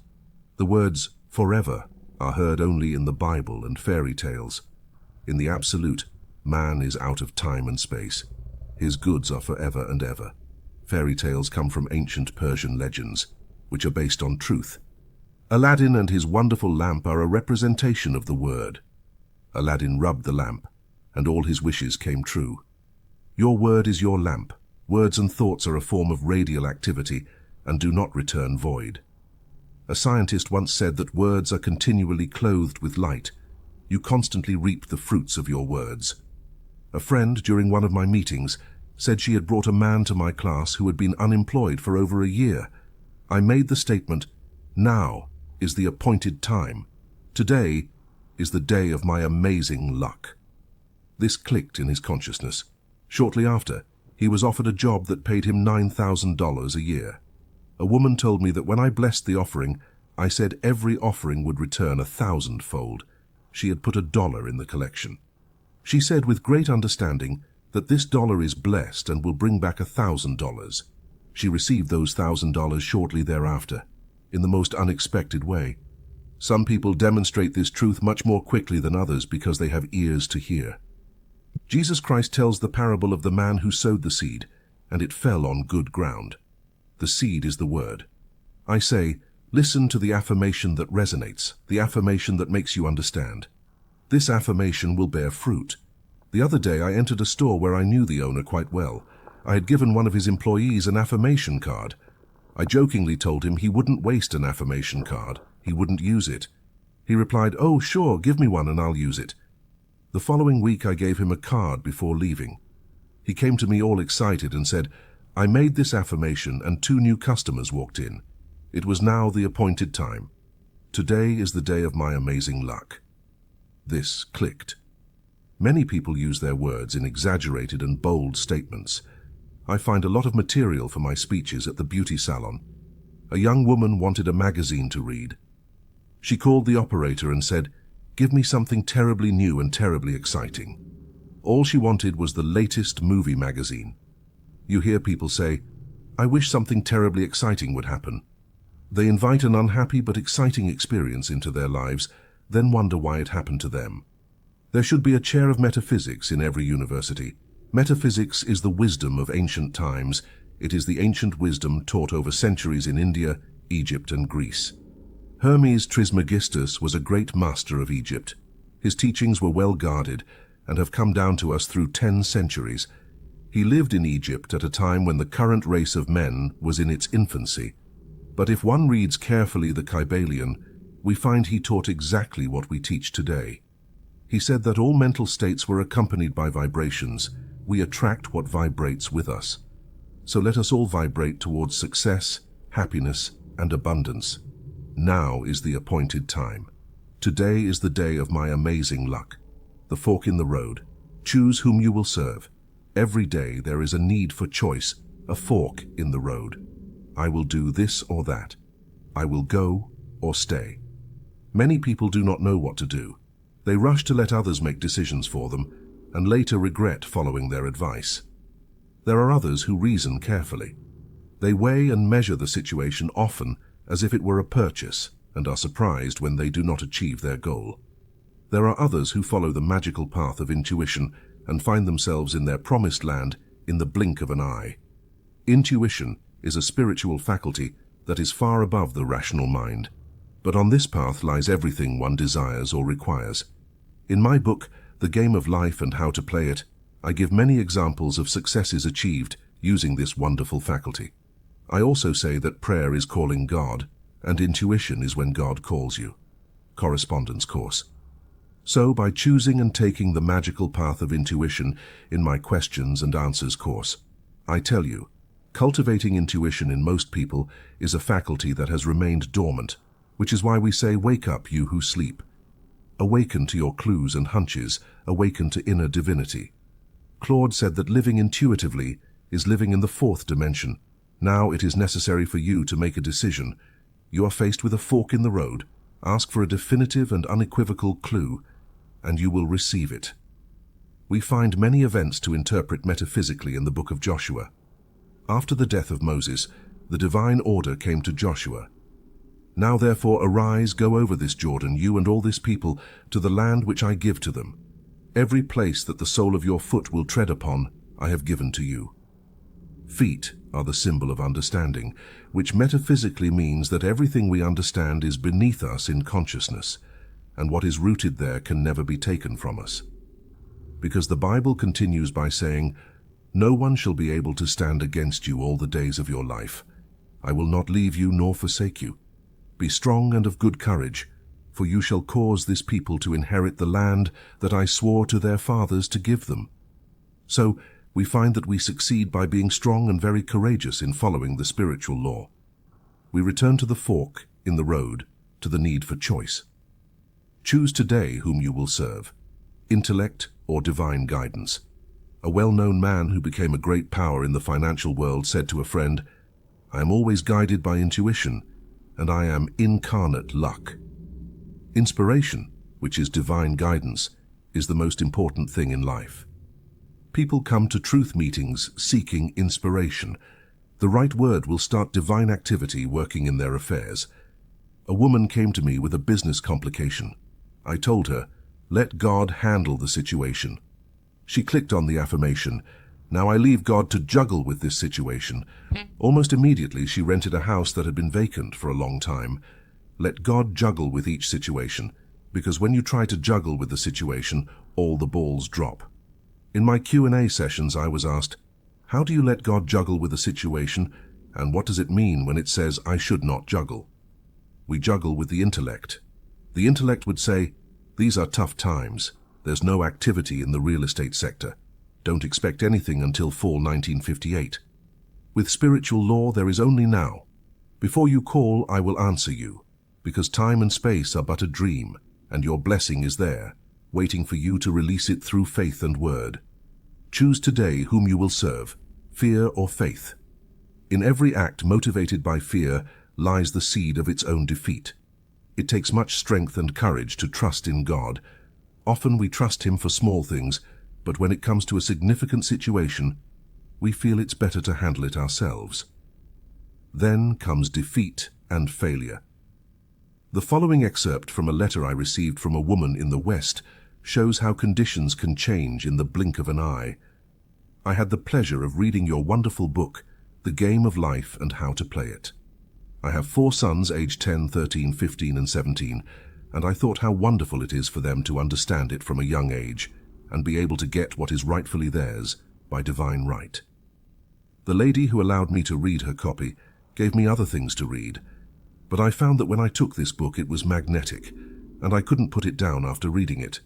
The words forever are heard only in the Bible and fairy tales. In the absolute, man is out of time and space. His goods are forever and ever. Fairy tales come from ancient Persian legends, which are based on truth. Aladdin and his wonderful lamp are a representation of the word. Aladdin rubbed the lamp, and all his wishes came true. Your word is your lamp. Words and thoughts are a form of radial activity and do not return void. A scientist once said that words are continually clothed with light. You constantly reap the fruits of your words. A friend, during one of my meetings, said she had brought a man to my class who had been unemployed for over a year. I made the statement, "Now is the appointed time. Today is the day of my amazing luck." This clicked in his consciousness. Shortly after, he was offered a job that paid him $9,000 a year. A woman told me that when I blessed the offering, I said every offering would return 1,000-fold. She had put $1 in the collection. She said with great understanding that this dollar is blessed and will bring back $1,000. She received those $1,000 shortly thereafter, in the most unexpected way. Some people demonstrate this truth much more quickly than others because they have ears to hear. Jesus Christ tells the parable of the man who sowed the seed, and it fell on good ground. The seed is the word. I say, listen to the affirmation that resonates, the affirmation that makes you understand. This affirmation will bear fruit. The other day I entered a store where I knew the owner quite well. I had given one of his employees an affirmation card. I jokingly told him he wouldn't waste an affirmation card. He wouldn't use it. He replied, "Oh, sure, give me one and I'll use it." The following week I gave him a card before leaving. He came to me all excited and said, "I made this affirmation and 2 new customers walked in. It was now the appointed time. Today is the day of my amazing luck." This clicked. Many people use their words in exaggerated and bold statements. I find a lot of material for my speeches at the beauty salon. A young woman wanted a magazine to read. She called the operator and said, "Give me something terribly new and terribly exciting." All she wanted was the latest movie magazine. You hear people say, "I wish something terribly exciting would happen." They invite an unhappy but exciting experience into their lives, then wonder why it happened to them. There should be a chair of metaphysics in every university. Metaphysics is the wisdom of ancient times. It is the ancient wisdom taught over centuries in India, Egypt, and Greece. Hermes Trismegistus was a great master of Egypt. His teachings were well guarded and have come down to us through 10 centuries. He lived in Egypt at a time when the current race of men was in its infancy. But if one reads carefully the Kybalion, we find he taught exactly what we teach today. He said that all mental states were accompanied by vibrations. We attract what vibrates with us. So let us all vibrate towards success, happiness, and abundance. Now is the appointed time. Today is the day of my amazing luck. The fork in the road. Choose whom you will serve. Every day there is a need for choice, a fork in the road. I will do this or that. I will go or stay. Many people do not know what to do. They rush to let others make decisions for them and later regret following their advice. There are others who reason carefully. They weigh and measure the situation often as if it were a purchase and are surprised when they do not achieve their goal. There are others who follow the magical path of intuition and find themselves in their promised land in the blink of an eye. Intuition is a spiritual faculty that is far above the rational mind. But on this path lies everything one desires or requires. In my book, The Game of Life and How to Play It, I give many examples of successes achieved using this wonderful faculty. I also say that prayer is calling God, and intuition is when God calls you. Correspondence course. So, by choosing and taking the magical path of intuition in my questions and answers course, I tell you, cultivating intuition in most people is a faculty that has remained dormant, which is why we say, wake up, you who sleep. Awaken to your clues and hunches, awaken to inner divinity. Claude said that living intuitively is living in the fourth dimension. Now it is necessary for you to make a decision. You are faced with a fork in the road. Ask for a definitive and unequivocal clue, and you will receive it. We find many events to interpret metaphysically in the book of Joshua. After the death of Moses, the divine order came to Joshua. Now therefore arise, go over this Jordan, you and all this people, to the land which I give to them. Every place that the sole of your foot will tread upon, I have given to you. Feet are the symbol of understanding, which metaphysically means that everything we understand is beneath us in consciousness, and what is rooted there can never be taken from us. Because the Bible continues by saying, no one shall be able to stand against you all the days of your life. I will not leave you nor forsake you. Be strong and of good courage, for you shall cause this people to inherit the land that I swore to their fathers to give them. So, we find that we succeed by being strong and very courageous in following the spiritual law. We return to the fork in the road, to the need for choice. Choose today whom you will serve, intellect or divine guidance. A well-known man who became a great power in the financial world said to a friend, I am always guided by intuition, and I am incarnate luck. Inspiration, which is divine guidance, is the most important thing in life. People come to truth meetings seeking inspiration. The right word will start divine activity working in their affairs. A woman came to me with a business complication. I told her, let God handle the situation. She clicked on the affirmation, now I leave God to juggle with this situation. Almost immediately she rented a house that had been vacant for a long time. Let God juggle with each situation, because when you try to juggle with the situation, all the balls drop. In my Q&A sessions I was asked, how do you let God juggle with a situation, and what does it mean when it says I should not juggle? We juggle with the intellect. The intellect would say, these are tough times. There's no activity in the real estate sector. Don't expect anything until fall 1958. With spiritual law, there is only now. Before you call, I will answer you, because time and space are but a dream, and your blessing is there, waiting for you to release it through faith and word. Choose today whom you will serve, fear or faith. In every act motivated by fear lies the seed of its own defeat. It takes much strength and courage to trust in God. Often we trust Him for small things, but when it comes to a significant situation, we feel it's better to handle it ourselves. Then comes defeat and failure. The following excerpt from a letter I received from a woman in the West shows how conditions can change in the blink of an eye. I had the pleasure of reading your wonderful book, The Game of Life and How to Play It. I have 4 sons aged 10, 13, 15 and 17, and I thought how wonderful it is for them to understand it from a young age and be able to get what is rightfully theirs by divine right. The lady who allowed me to read her copy gave me other things to read, but I found that when I took this book it was magnetic, and I couldn't put it down after reading it.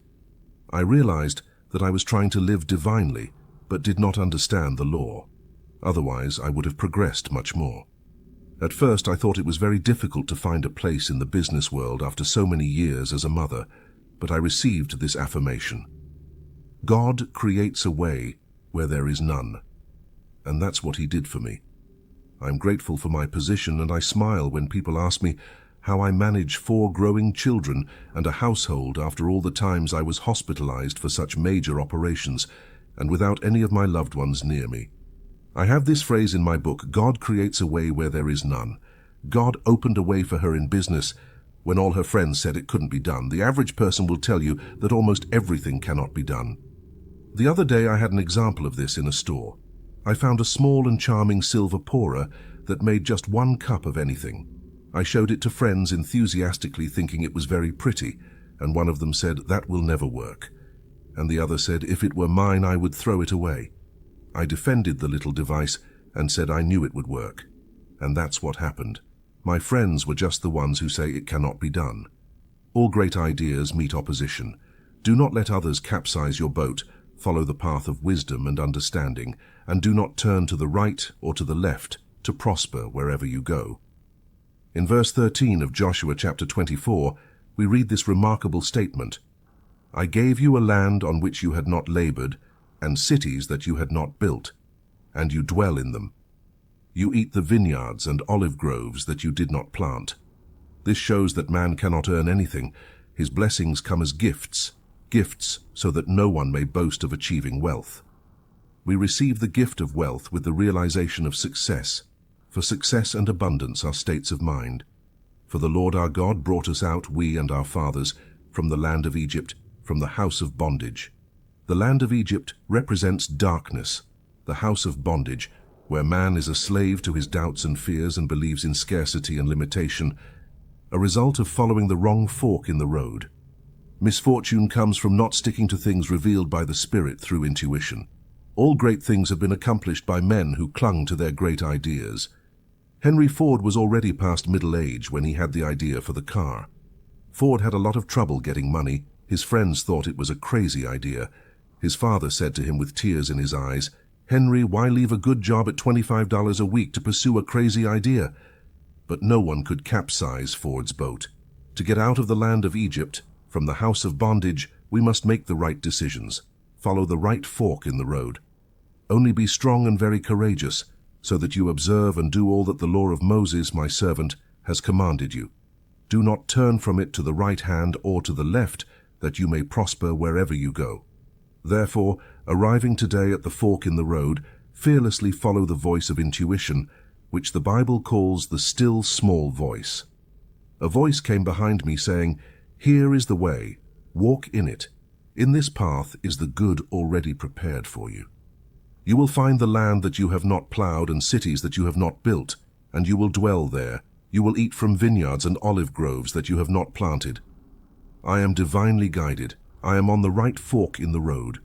I realized that I was trying to live divinely, but did not understand the law. Otherwise, I would have progressed much more. At first, I thought it was very difficult to find a place in the business world after so many years as a mother, but I received this affirmation. God creates a way where there is none. And that's what he did for me. I'm grateful for my position, and I smile when people ask me how I manage 4 growing children and a household after all the times I was hospitalized for such major operations and without any of my loved ones near me. I have this phrase in my book, God creates a way where there is none. God opened a way for her in business when all her friends said it couldn't be done. The average person will tell you that almost everything cannot be done. The other day I had an example of this in a store. I found a small and charming silver pourer that made just 1 cup of anything. I showed it to friends enthusiastically, thinking it was very pretty, and one of them said, "That will never work." And the other said, "If it were mine, I would throw it away." I defended the little device and said I knew it would work. And that's what happened. My friends were just the ones who say it cannot be done. All great ideas meet opposition. Do not let others capsize your boat. Follow the path of wisdom and understanding, and do not turn to the right or to the left to prosper wherever you go. In verse 13 of Joshua chapter 24, we read this remarkable statement, "I gave you a land on which you had not labored, and cities that you had not built, and you dwell in them. You eat the vineyards and olive groves that you did not plant." This shows that man cannot earn anything. His blessings come as gifts so that no one may boast of achieving wealth. We receive the gift of wealth with the realization of success, for success and abundance are states of mind. For the Lord our God brought us out, we and our fathers, from the land of Egypt, from the house of bondage. The land of Egypt represents darkness, the house of bondage, where man is a slave to his doubts and fears and believes in scarcity and limitation, a result of following the wrong fork in the road. Misfortune comes from not sticking to things revealed by the Spirit through intuition. All great things have been accomplished by men who clung to their great ideas. Henry Ford was already past middle age when he had the idea for the car. Ford had a lot of trouble getting money. His friends thought it was a crazy idea. His father said to him with tears in his eyes, "Henry, why leave a good job at $25 a week to pursue a crazy idea?" But no one could capsize Ford's boat. To get out of the land of Egypt, from the house of bondage, we must make the right decisions, follow the right fork in the road. Only be strong and very courageous, so that you observe and do all that the law of Moses, my servant, has commanded you. Do not turn from it to the right hand or to the left, that you may prosper wherever you go. Therefore, arriving today at the fork in the road, fearlessly follow the voice of intuition, which the Bible calls the still small voice. A voice came behind me saying, "Here is the way, walk in it. In this path is the good already prepared for you. You will find the land that you have not plowed and cities that you have not built, and you will dwell there. You will eat from vineyards and olive groves that you have not planted. I am divinely guided. I am on the right fork in the road."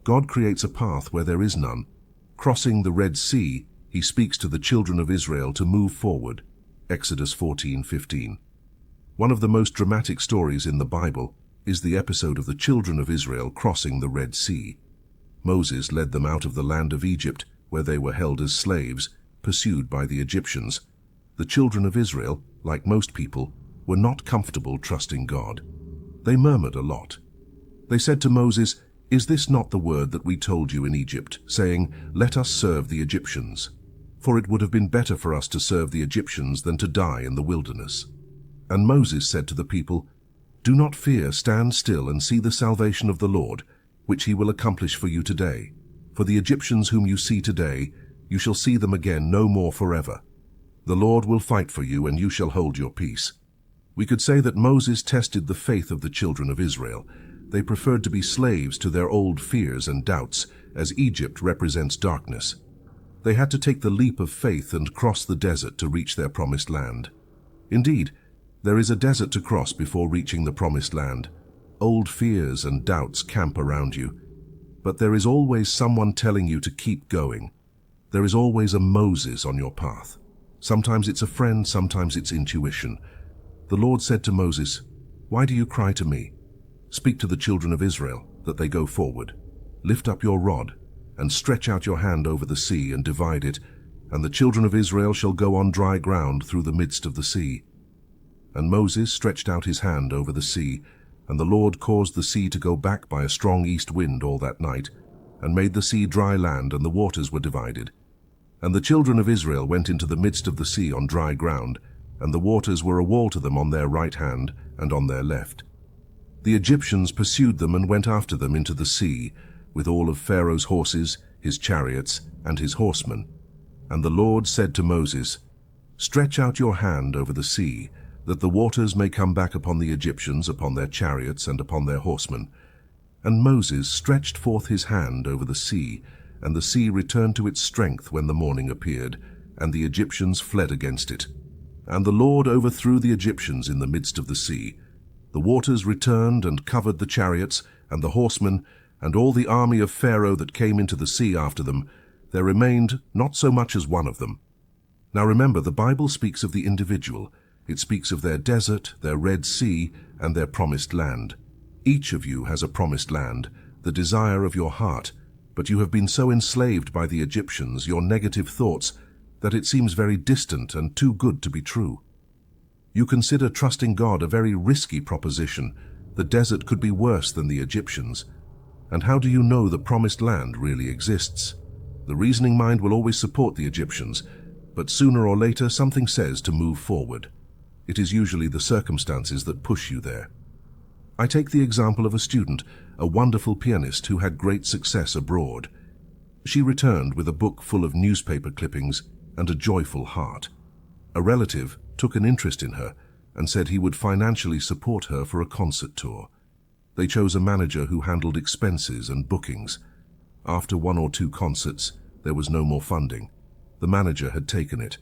God creates a path where there is none. Crossing the Red Sea, he speaks to the children of Israel to move forward. Exodus 14:15. One of the most dramatic stories in the Bible is the episode of the children of Israel crossing the Red Sea. Moses led them out of the land of Egypt, where they were held as slaves, pursued by the Egyptians. The children of Israel, like most people, were not comfortable trusting God. They murmured a lot. They said to Moses, "Is this not the word that we told you in Egypt, saying, 'Let us serve the Egyptians'? For it would have been better for us to serve the Egyptians than to die in the wilderness." And Moses said to the people, "Do not fear, stand still and see the salvation of the Lord, which he will accomplish for you today. For the Egyptians whom you see today, you shall see them again no more forever. The Lord will fight for you, and you shall hold your peace." We could say that Moses tested the faith of the children of Israel. They preferred to be slaves to their old fears and doubts, as Egypt represents darkness. They had to take the leap of faith and cross the desert to reach their promised land. Indeed, there is a desert to cross before reaching the promised land. Old fears and doubts camp around you. But there is always someone telling you to keep going. There is always a Moses on your path. Sometimes it's a friend, sometimes it's intuition. The Lord said to Moses, "Why do you cry to me? Speak to the children of Israel, that they go forward. Lift up your rod, and stretch out your hand over the sea and divide it, and the children of Israel shall go on dry ground through the midst of the sea. And Moses stretched out his hand over the sea, and the Lord caused the sea to go back by a strong east wind all that night, and made the sea dry land, and the waters were divided. And the children of Israel went into the midst of the sea on dry ground, and the waters were a wall to them on their right hand and on their left. The Egyptians pursued them and went after them into the sea, with all of Pharaoh's horses, his chariots, and his horsemen. And the Lord said to Moses, "Stretch out your hand over the sea, that the waters may come back upon the Egyptians, upon their chariots, and upon their horsemen." And Moses stretched forth his hand over the sea, and the sea returned to its strength when the morning appeared, and the Egyptians fled against it. And the Lord overthrew the Egyptians in the midst of the sea. The waters returned and covered the chariots and the horsemen, and all the army of Pharaoh that came into the sea after them. There remained not so much as one of them. Now remember, the Bible speaks of the individual. It speaks of their desert, their Red Sea, and their promised land. Each of you has a promised land, the desire of your heart, but you have been so enslaved by the Egyptians, your negative thoughts, that it seems very distant and too good to be true. You consider trusting God a very risky proposition. The desert could be worse than the Egyptians. And how do you know the promised land really exists? The reasoning mind will always support the Egyptians, but sooner or later something says to move forward. It is usually the circumstances that push you there. I take the example of a student, a wonderful pianist who had great success abroad. She returned with a book full of newspaper clippings and a joyful heart. A relative took an interest in her and said he would financially support her for a concert tour. They chose a manager who handled expenses and bookings. After 1 or 2 concerts, there was no more funding. The manager had taken it.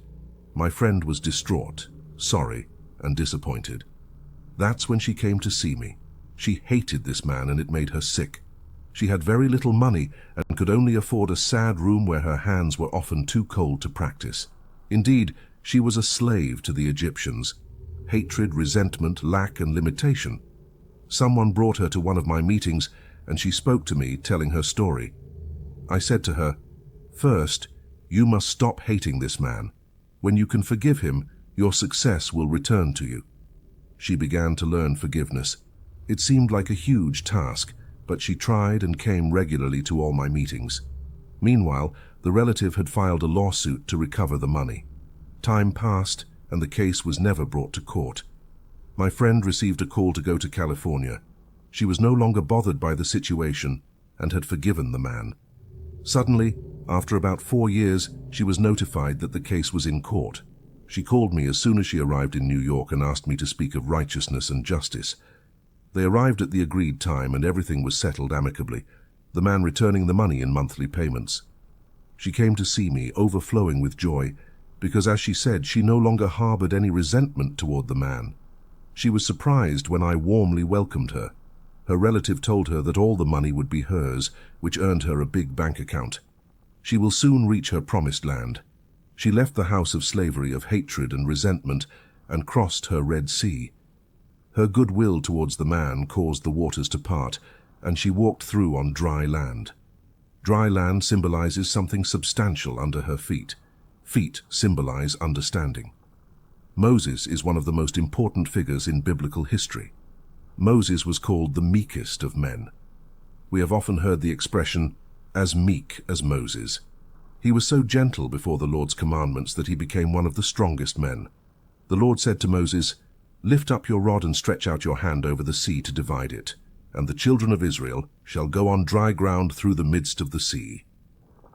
My friend was distraught, sorry, and disappointed. That's when she came to see me. She hated this man, and it made her sick. She had very little money and could only afford a sad room where her hands were often too cold to practice. Indeed, she was a slave to the Egyptians. Hatred, resentment, lack, and limitation. Someone brought her to one of my meetings, and she spoke to me, telling her story. I said to her, "First, you must stop hating this man. When you can forgive him, your success will return to you." She began to learn forgiveness. It seemed like a huge task, but she tried and came regularly to all my meetings. Meanwhile, the relative had filed a lawsuit to recover the money. Time passed, and the case was never brought to court. My friend received a call to go to California. She was no longer bothered by the situation and had forgiven the man. Suddenly, after about 4 years, she was notified that the case was in court. She called me as soon as she arrived in New York and asked me to speak of righteousness and justice. They arrived at the agreed time and everything was settled amicably, the man returning the money in monthly payments. She came to see me, overflowing with joy, because, as she said, she no longer harbored any resentment toward the man. She was surprised when I warmly welcomed her. Her relative told her that all the money would be hers, which earned her a big bank account. She will soon reach her promised land. She left the house of slavery of hatred and resentment and crossed her Red Sea. Her goodwill towards the man caused the waters to part, and she walked through on dry land. Dry land symbolizes something substantial under her feet. Feet symbolize understanding. Moses is one of the most important figures in biblical history. Moses was called the meekest of men. We have often heard the expression, "as meek as Moses." He was so gentle before the Lord's commandments that he became one of the strongest men. The Lord said to Moses, "Lift up your rod and stretch out your hand over the sea to divide it, and the children of Israel shall go on dry ground through the midst of the sea."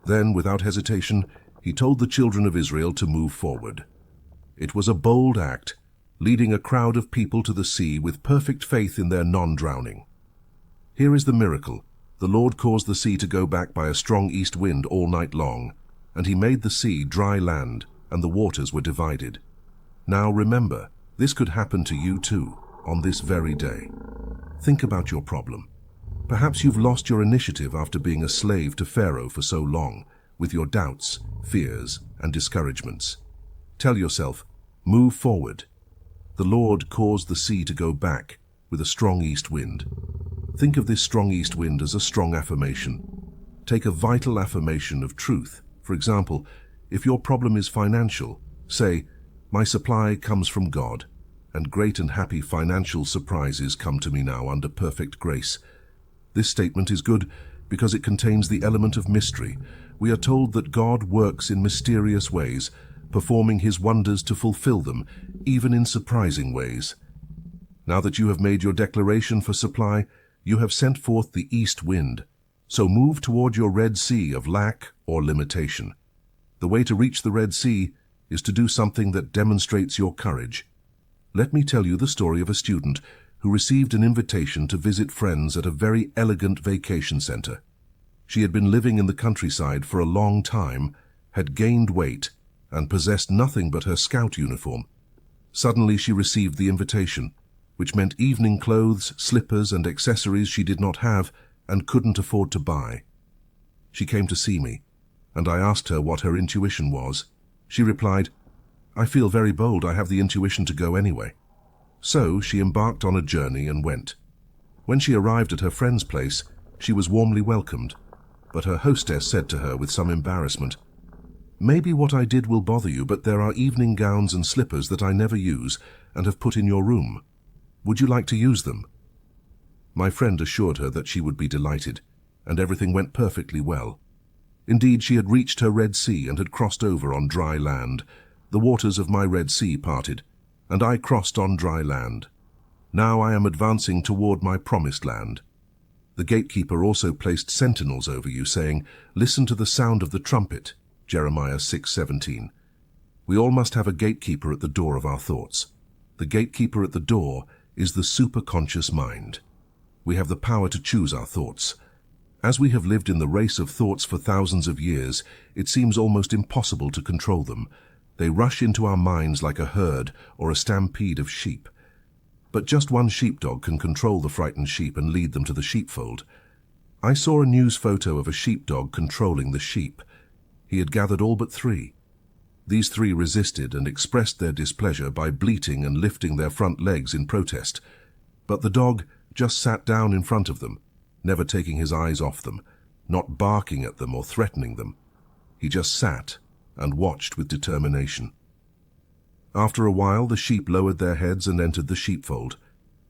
Then, without hesitation, he told the children of Israel to move forward. It was a bold act, leading a crowd of people to the sea with perfect faith in their non-drowning. Here is the miracle. The Lord caused the sea to go back by a strong east wind all night long, and he made the sea dry land, and the waters were divided. Now remember, this could happen to you too, on this very day. Think about your problem. Perhaps you've lost your initiative after being a slave to Pharaoh for so long, with your doubts, fears, and discouragements. Tell yourself, move forward. The Lord caused the sea to go back with a strong east wind. Think of this strong east wind as a strong affirmation. Take a vital affirmation of truth. For example, If your problem is financial, say, "My supply comes from God, and great and happy financial surprises come to me now under perfect grace." This statement is good because it contains the element of mystery. We are told that God works in mysterious ways, performing his wonders to fulfill them, even in surprising ways. Now that you have made your declaration for supply, you have sent forth the east wind. So move toward your Red Sea of lack or limitation. The way to reach the Red Sea is to do something that demonstrates your courage. Let me tell you the story of a student who received an invitation to visit friends at a very elegant vacation center. She had been living in the countryside for a long time, had gained weight, and possessed nothing but her scout uniform. Suddenly she received the invitation, which meant evening clothes, slippers, and accessories she did not have and couldn't afford to buy. She came to see me, and I asked her what her intuition was. She replied, "I feel very bold. I have the intuition to go anyway." So she embarked on a journey and went. When she arrived at her friend's place, she was warmly welcomed, but her hostess said to her with some embarrassment, "Maybe what I did will bother you, but there are evening gowns and slippers that I never use and have put in your room. Would you like to use them?" My friend assured her that she would be delighted, and everything went perfectly well. Indeed, she had reached her Red Sea and had crossed over on dry land. The waters of my Red Sea parted, and I crossed on dry land. Now I am advancing toward my promised land. The gatekeeper also placed sentinels over you, saying, "Listen to the sound of the trumpet." Jeremiah 6:17. We all must have a gatekeeper at the door of our thoughts. The gatekeeper at the door is the superconscious mind. We have the power to choose our thoughts. As we have lived in the race of thoughts for thousands of years, it seems almost impossible to control them. They rush into our minds like a herd or a stampede of sheep. But just one sheepdog can control the frightened sheep and lead them to the sheepfold. I saw a news photo of a sheepdog controlling the sheep. He had gathered all but 3. These 3 resisted and expressed their displeasure by bleating and lifting their front legs in protest. But the dog just sat down in front of them, never taking his eyes off them, not barking at them or threatening them. He just sat and watched with determination. After a while, the sheep lowered their heads and entered the sheepfold.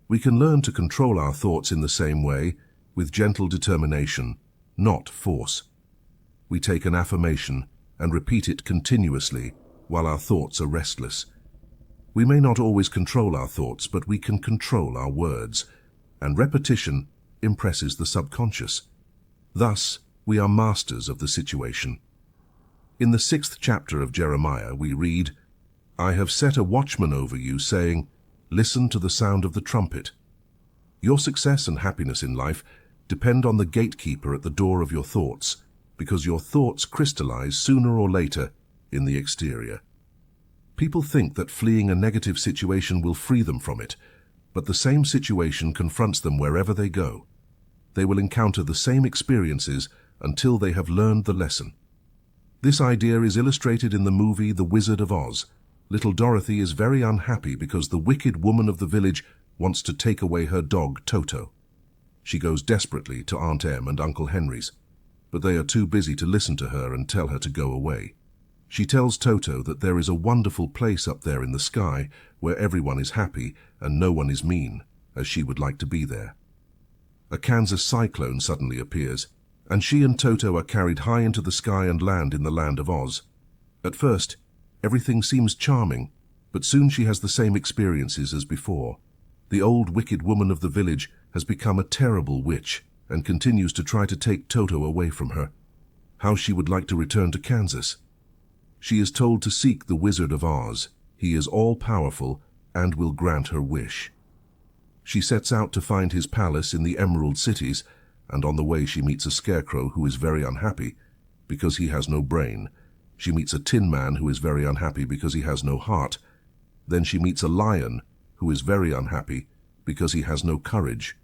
We can learn to control our thoughts in the same way, with gentle determination, not force. We take an affirmation and repeat it continuously while our thoughts are restless. We may not always control our thoughts, but we can control our words, and repetition impresses the subconscious. Thus, we are masters of the situation. In the 6th chapter of Jeremiah, we read, "I have set a watchman over you, saying, 'Listen to the sound of the trumpet.'" Your success and happiness in life depend on the gatekeeper at the door of your thoughts, because your thoughts crystallize sooner or later in the exterior. People think that fleeing a negative situation will free them from it, but the same situation confronts them wherever they go. They will encounter the same experiences until they have learned the lesson. This idea is illustrated in the movie The Wizard of Oz. Little Dorothy is very unhappy because the wicked woman of the village wants to take away her dog, Toto. She goes desperately to Aunt Em and Uncle Henry's, but they are too busy to listen to her and tell her to go away. She tells Toto that there is a wonderful place up there in the sky where everyone is happy and no one is mean, as she would like to be there. A Kansas cyclone suddenly appears, and she and Toto are carried high into the sky and land in the land of Oz. At first, everything seems charming, but soon she has the same experiences as before. The old wicked woman of the village has become a terrible witch and continues to try to take Toto away from her. How she would like to return to Kansas. She is told to seek the Wizard of Oz. He is all-powerful and will grant her wish. She sets out to find his palace in the Emerald Cities, and on the way she meets a scarecrow who is very unhappy because he has no brain. She meets a tin man who is very unhappy because he has no heart. Then she meets a lion who is very unhappy because he has no courage.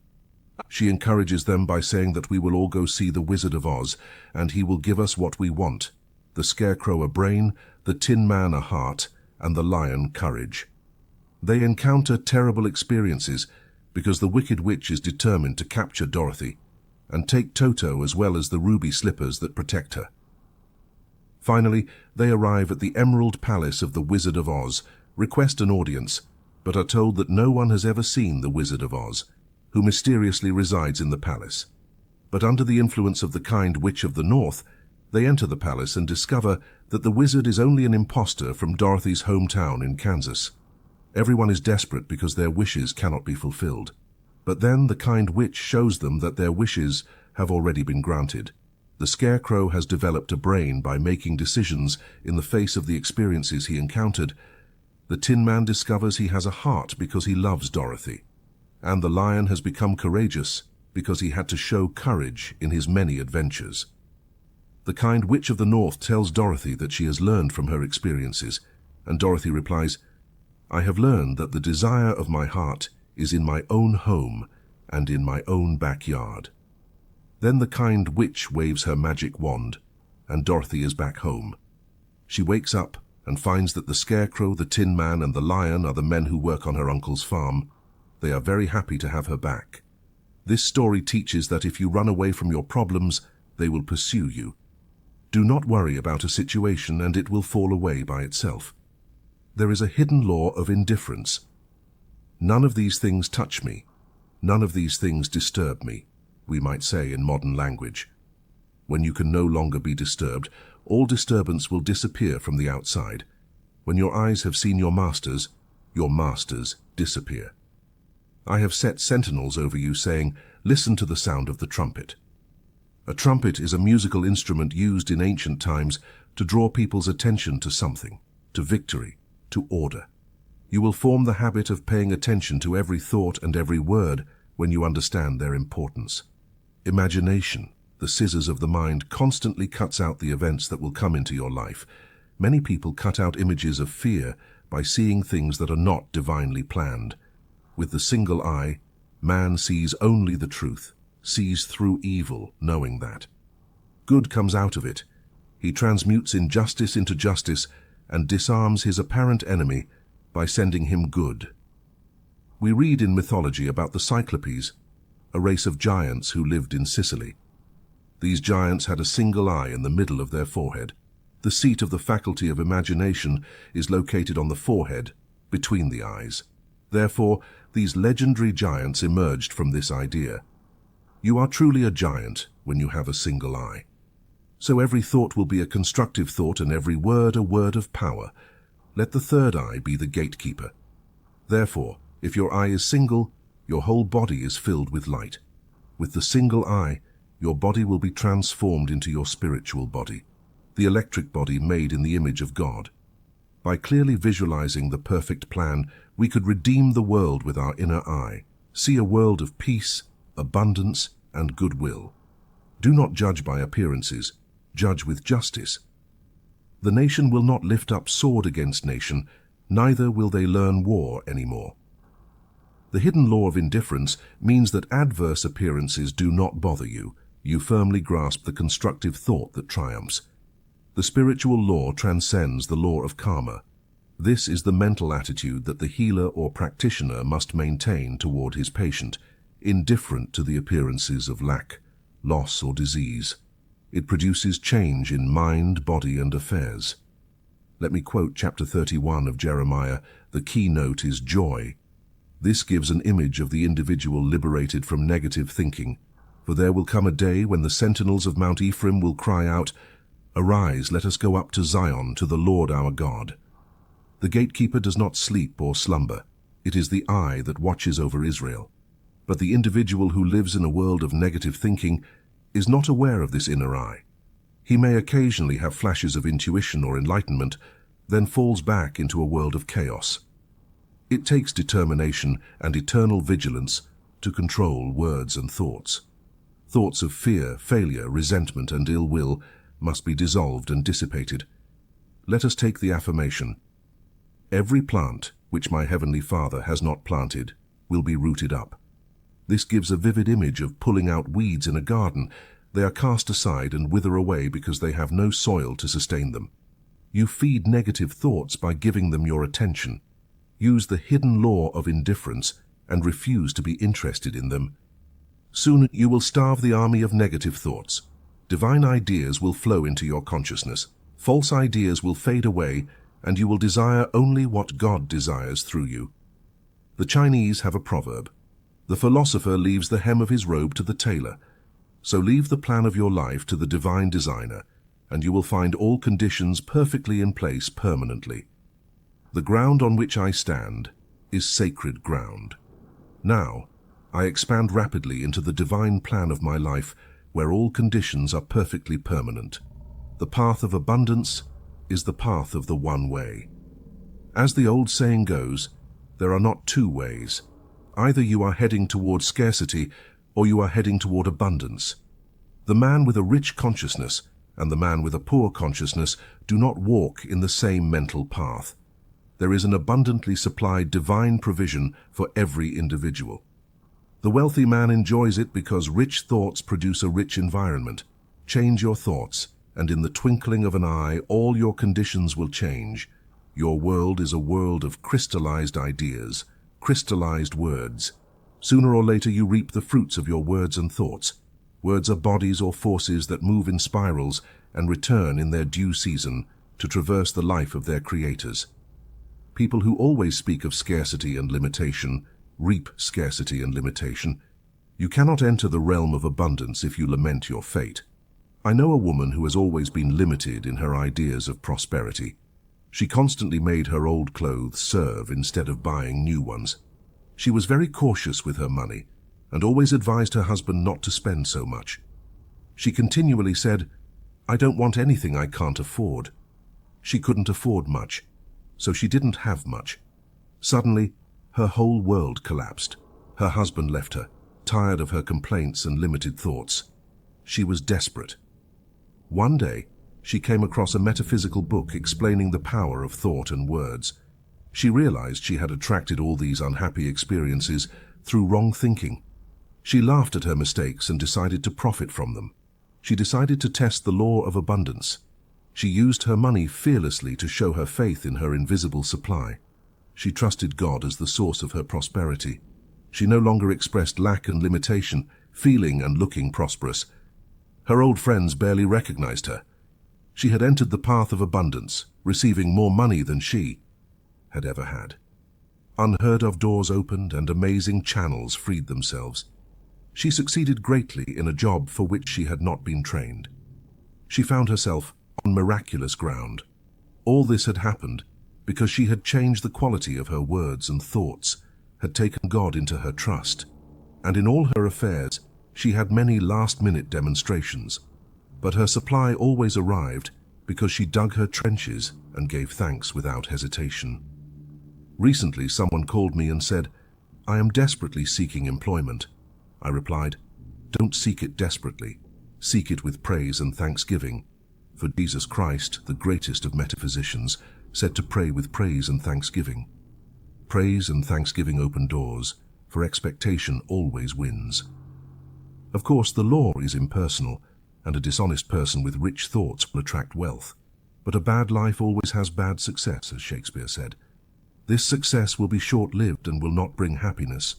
She encourages them by saying that we will all go see the Wizard of Oz, and he will give us what we want: the scarecrow a brain, the tin man a heart, and the lion courage. They encounter terrible experiences because the wicked witch is determined to capture Dorothy and take Toto as well as the ruby slippers that protect her. Finally, they arrive at the Emerald Palace of the Wizard of Oz, request an audience, but are told that no one has ever seen the Wizard of Oz, who mysteriously resides in the palace. But under the influence of the kind Witch of the North, they enter the palace and discover that the wizard is only an imposter from Dorothy's hometown in Kansas. Everyone is desperate because their wishes cannot be fulfilled. But then the kind witch shows them that their wishes have already been granted. The Scarecrow has developed a brain by making decisions in the face of the experiences he encountered. The Tin Man discovers he has a heart because he loves Dorothy. And the Lion has become courageous because he had to show courage in his many adventures. The kind Witch of the North tells Dorothy that she has learned from her experiences, and Dorothy replies, "I have learned that the desire of my heart is in my own home and in my own backyard." Then the kind witch waves her magic wand, and Dorothy is back home. She wakes up and finds that the Scarecrow, the Tin Man, and the Lion are the men who work on her uncle's farm. They are very happy to have her back. This story teaches that if you run away from your problems, they will pursue you. Do not worry about a situation and it will fall away by itself. There is a hidden law of indifference. None of these things touch me. None of these things disturb me, we might say in modern language. When you can no longer be disturbed, all disturbance will disappear from the outside. When your eyes have seen your masters disappear. I have set sentinels over you saying, "Listen to the sound of the trumpet." A trumpet is a musical instrument used in ancient times to draw people's attention to something, to victory, to order. You will form the habit of paying attention to every thought and every word when you understand their importance. Imagination, the scissors of the mind, constantly cuts out the events that will come into your life. Many people cut out images of fear by seeing things that are not divinely planned. With the single eye, man sees only the truth, sees through evil, knowing that. Good comes out of it. He transmutes injustice into justice and disarms his apparent enemy by sending him good. We read in mythology about the Cyclopes, a race of giants who lived in Sicily. These giants had a single eye in the middle of their forehead. The seat of the faculty of imagination is located on the forehead, between the eyes. Therefore, these legendary giants emerged from this idea. You are truly a giant when you have a single eye. So every thought will be a constructive thought and every word a word of power. Let the third eye be the gatekeeper. Therefore, if your eye is single, your whole body is filled with light. With the single eye, your body will be transformed into your spiritual body, the electric body made in the image of God. By clearly visualizing the perfect plan, we could redeem the world with our inner eye, see a world of peace, abundance, and goodwill. Do not judge by appearances, judge with justice. The nation will not lift up sword against nation, neither will they learn war anymore. The hidden law of indifference means that adverse appearances do not bother you. You firmly grasp the constructive thought that triumphs. The spiritual law transcends the law of karma. This is the mental attitude that the healer or practitioner must maintain toward his patient, indifferent to the appearances of lack, loss, or disease. It produces change in mind, body, and affairs. Let me quote chapter 31 of Jeremiah. The keynote is joy. This gives an image of the individual liberated from negative thinking. For there will come a day when the sentinels of Mount Ephraim will cry out, "Arise, let us go up to Zion, to the Lord our God." The gatekeeper does not sleep or slumber. It is the eye that watches over Israel. But the individual who lives in a world of negative thinking is not aware of this inner eye. He may occasionally have flashes of intuition or enlightenment, then falls back into a world of chaos. It takes determination and eternal vigilance to control words and thoughts. Thoughts of fear, failure, resentment, and ill will must be dissolved and dissipated. Let us take the affirmation. Every plant which my Heavenly Father has not planted will be rooted up. This gives a vivid image of pulling out weeds in a garden. They are cast aside and wither away because they have no soil to sustain them. You feed negative thoughts by giving them your attention. Use the hidden law of indifference and refuse to be interested in them. Soon you will starve the army of negative thoughts. Divine ideas will flow into your consciousness. False ideas will fade away, and you will desire only what God desires through you. The Chinese have a proverb: the philosopher leaves the hem of his robe to the tailor. So leave the plan of your life to the divine designer, and you will find all conditions perfectly in place permanently. The ground on which I stand is sacred ground. Now, I expand rapidly into the divine plan of my life, where all conditions are perfectly permanent. The path of abundance is the path of the one way. As the old saying goes, there are not two ways. Either you are heading toward scarcity, or you are heading toward abundance. The man with a rich consciousness and the man with a poor consciousness do not walk in the same mental path. There is an abundantly supplied divine provision for every individual. The wealthy man enjoys it because rich thoughts produce a rich environment. Change your thoughts, and in the twinkling of an eye, all your conditions will change. Your world is a world of crystallized ideas, crystallized words. Sooner or later you reap the fruits of your words and thoughts. Words are bodies or forces that move in spirals and return in their due season to traverse the life of their creators. People who always speak of scarcity and limitation reap scarcity and limitation. You cannot enter the realm of abundance if you lament your fate. I know a woman who has always been limited in her ideas of prosperity. She constantly made her old clothes serve instead of buying new ones. She was very cautious with her money and always advised her husband not to spend so much. She continually said, "I don't want anything I can't afford." She couldn't afford much, so she didn't have much. Suddenly, her whole world collapsed. Her husband left her, tired of her complaints and limited thoughts. She was desperate. One day, she came across a metaphysical book explaining the power of thought and words. She realized she had attracted all these unhappy experiences through wrong thinking. She laughed at her mistakes and decided to profit from them. She decided to test the law of abundance. She used her money fearlessly to show her faith in her invisible supply. She trusted God as the source of her prosperity. She no longer expressed lack and limitation, feeling and looking prosperous. Her old friends barely recognized her. She had entered the path of abundance, receiving more money than she had ever had. Unheard of doors opened and amazing channels freed themselves. She succeeded greatly in a job for which she had not been trained. She found herself on miraculous ground. All this had happened because she had changed the quality of her words and thoughts, had taken God into her trust, and in all her affairs she had many last-minute demonstrations. But her supply always arrived because she dug her trenches and gave thanks without hesitation. Recently, someone called me and said, "I am desperately seeking employment." I replied, "Don't seek it desperately. Seek it with praise and thanksgiving. For Jesus Christ, the greatest of metaphysicians, said to pray with praise and thanksgiving. Praise and thanksgiving open doors, for expectation always wins." Of course, the law is impersonal, and a dishonest person with rich thoughts will attract wealth. But a bad life always has bad success, as Shakespeare said. This success will be short-lived and will not bring happiness.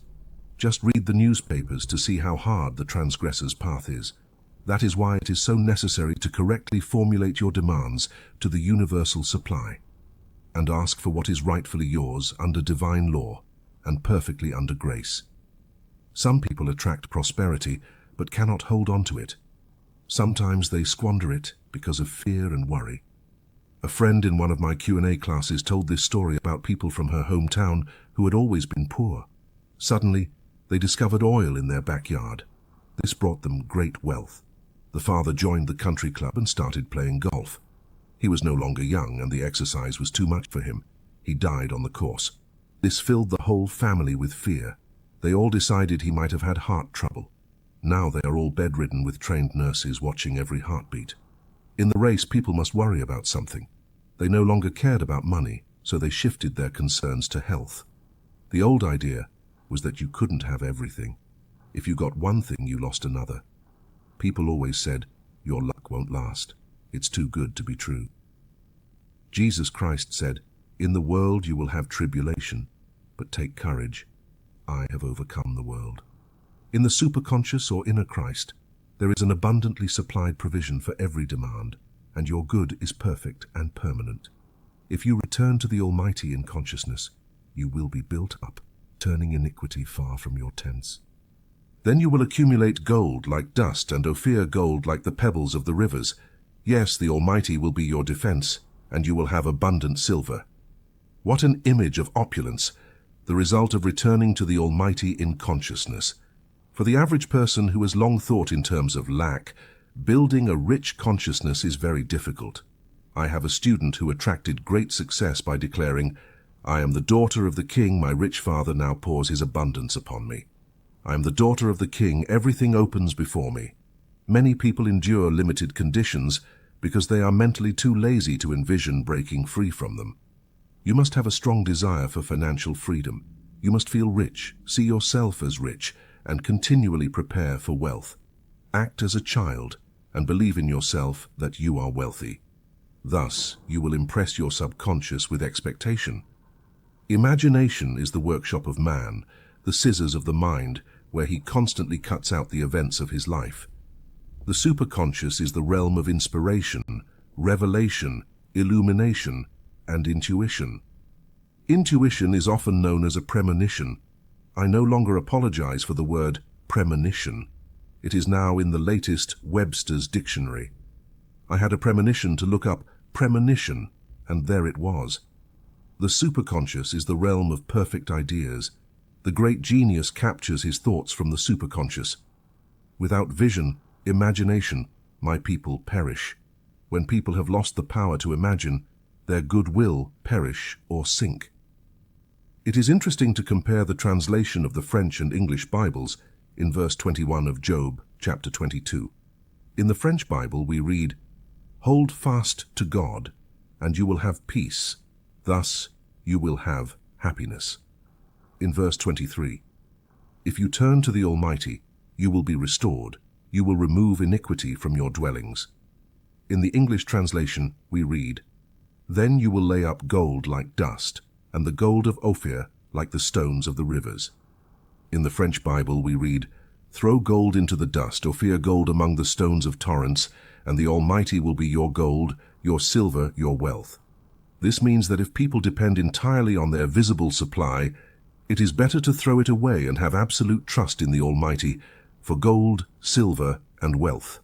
Just read the newspapers to see how hard the transgressor's path is. That is why it is so necessary to correctly formulate your demands to the universal supply, and ask for what is rightfully yours under divine law and perfectly under grace. Some people attract prosperity but cannot hold on to it. Sometimes they squander it because of fear and worry. A friend in one of my Q&A classes told this story about people from her hometown who had always been poor. Suddenly, they discovered oil in their backyard. This brought them great wealth. The father joined the country club and started playing golf. He was no longer young and the exercise was too much for him. He died on the course. This filled the whole family with fear. They all decided he might have had heart trouble. Now they are all bedridden with trained nurses watching every heartbeat. In the race, people must worry about something. They no longer cared about money, so they shifted their concerns to health. The old idea was that you couldn't have everything. If you got one thing, you lost another. People always said, "Your luck won't last. It's too good to be true." Jesus Christ said, "In the world you will have tribulation, but take courage. I have overcome the world." In the superconscious or inner Christ, there is an abundantly supplied provision for every demand, and your good is perfect and permanent. If you return to the Almighty in consciousness, you will be built up, turning iniquity far from your tents. Then you will accumulate gold like dust and Ophir gold like the pebbles of the rivers. Yes, the Almighty will be your defense, and you will have abundant silver. What an image of opulence, the result of returning to the Almighty in consciousness. For the average person who has long thought in terms of lack, building a rich consciousness is very difficult. I have a student who attracted great success by declaring, "I am the daughter of the king, my rich father now pours his abundance upon me. I am the daughter of the king, everything opens before me." Many people endure limited conditions because they are mentally too lazy to envision breaking free from them. You must have a strong desire for financial freedom. You must feel rich, see yourself as rich, and continually prepare for wealth. Act as a child and believe in yourself that you are wealthy. Thus, you will impress your subconscious with expectation. Imagination is the workshop of man, the scissors of the mind, where he constantly cuts out the events of his life. The superconscious is the realm of inspiration, revelation, illumination, and intuition. Intuition is often known as a premonition. I no longer apologize for the word premonition. It is now in the latest Webster's dictionary. I had a premonition to look up premonition, and there it was. The superconscious is the realm of perfect ideas. The great genius captures his thoughts from the superconscious. Without vision, imagination, my people perish. When people have lost the power to imagine, their good will perish or sink. It is interesting to compare the translation of the French and English Bibles in verse 21 of Job, chapter 22. In the French Bible we read, "Hold fast to God, and you will have peace. Thus you will have happiness." In verse 23, "If you turn to the Almighty, you will be restored. You will remove iniquity from your dwellings." In the English translation we read, "Then you will lay up gold like dust, and the gold of Ophir like the stones of the rivers." In the French Bible we read, "Throw gold into the dust, Ophir gold among the stones of torrents, and the Almighty will be your gold, your silver, your wealth." This means that if people depend entirely on their visible supply, it is better to throw it away and have absolute trust in the Almighty for gold, silver, and wealth.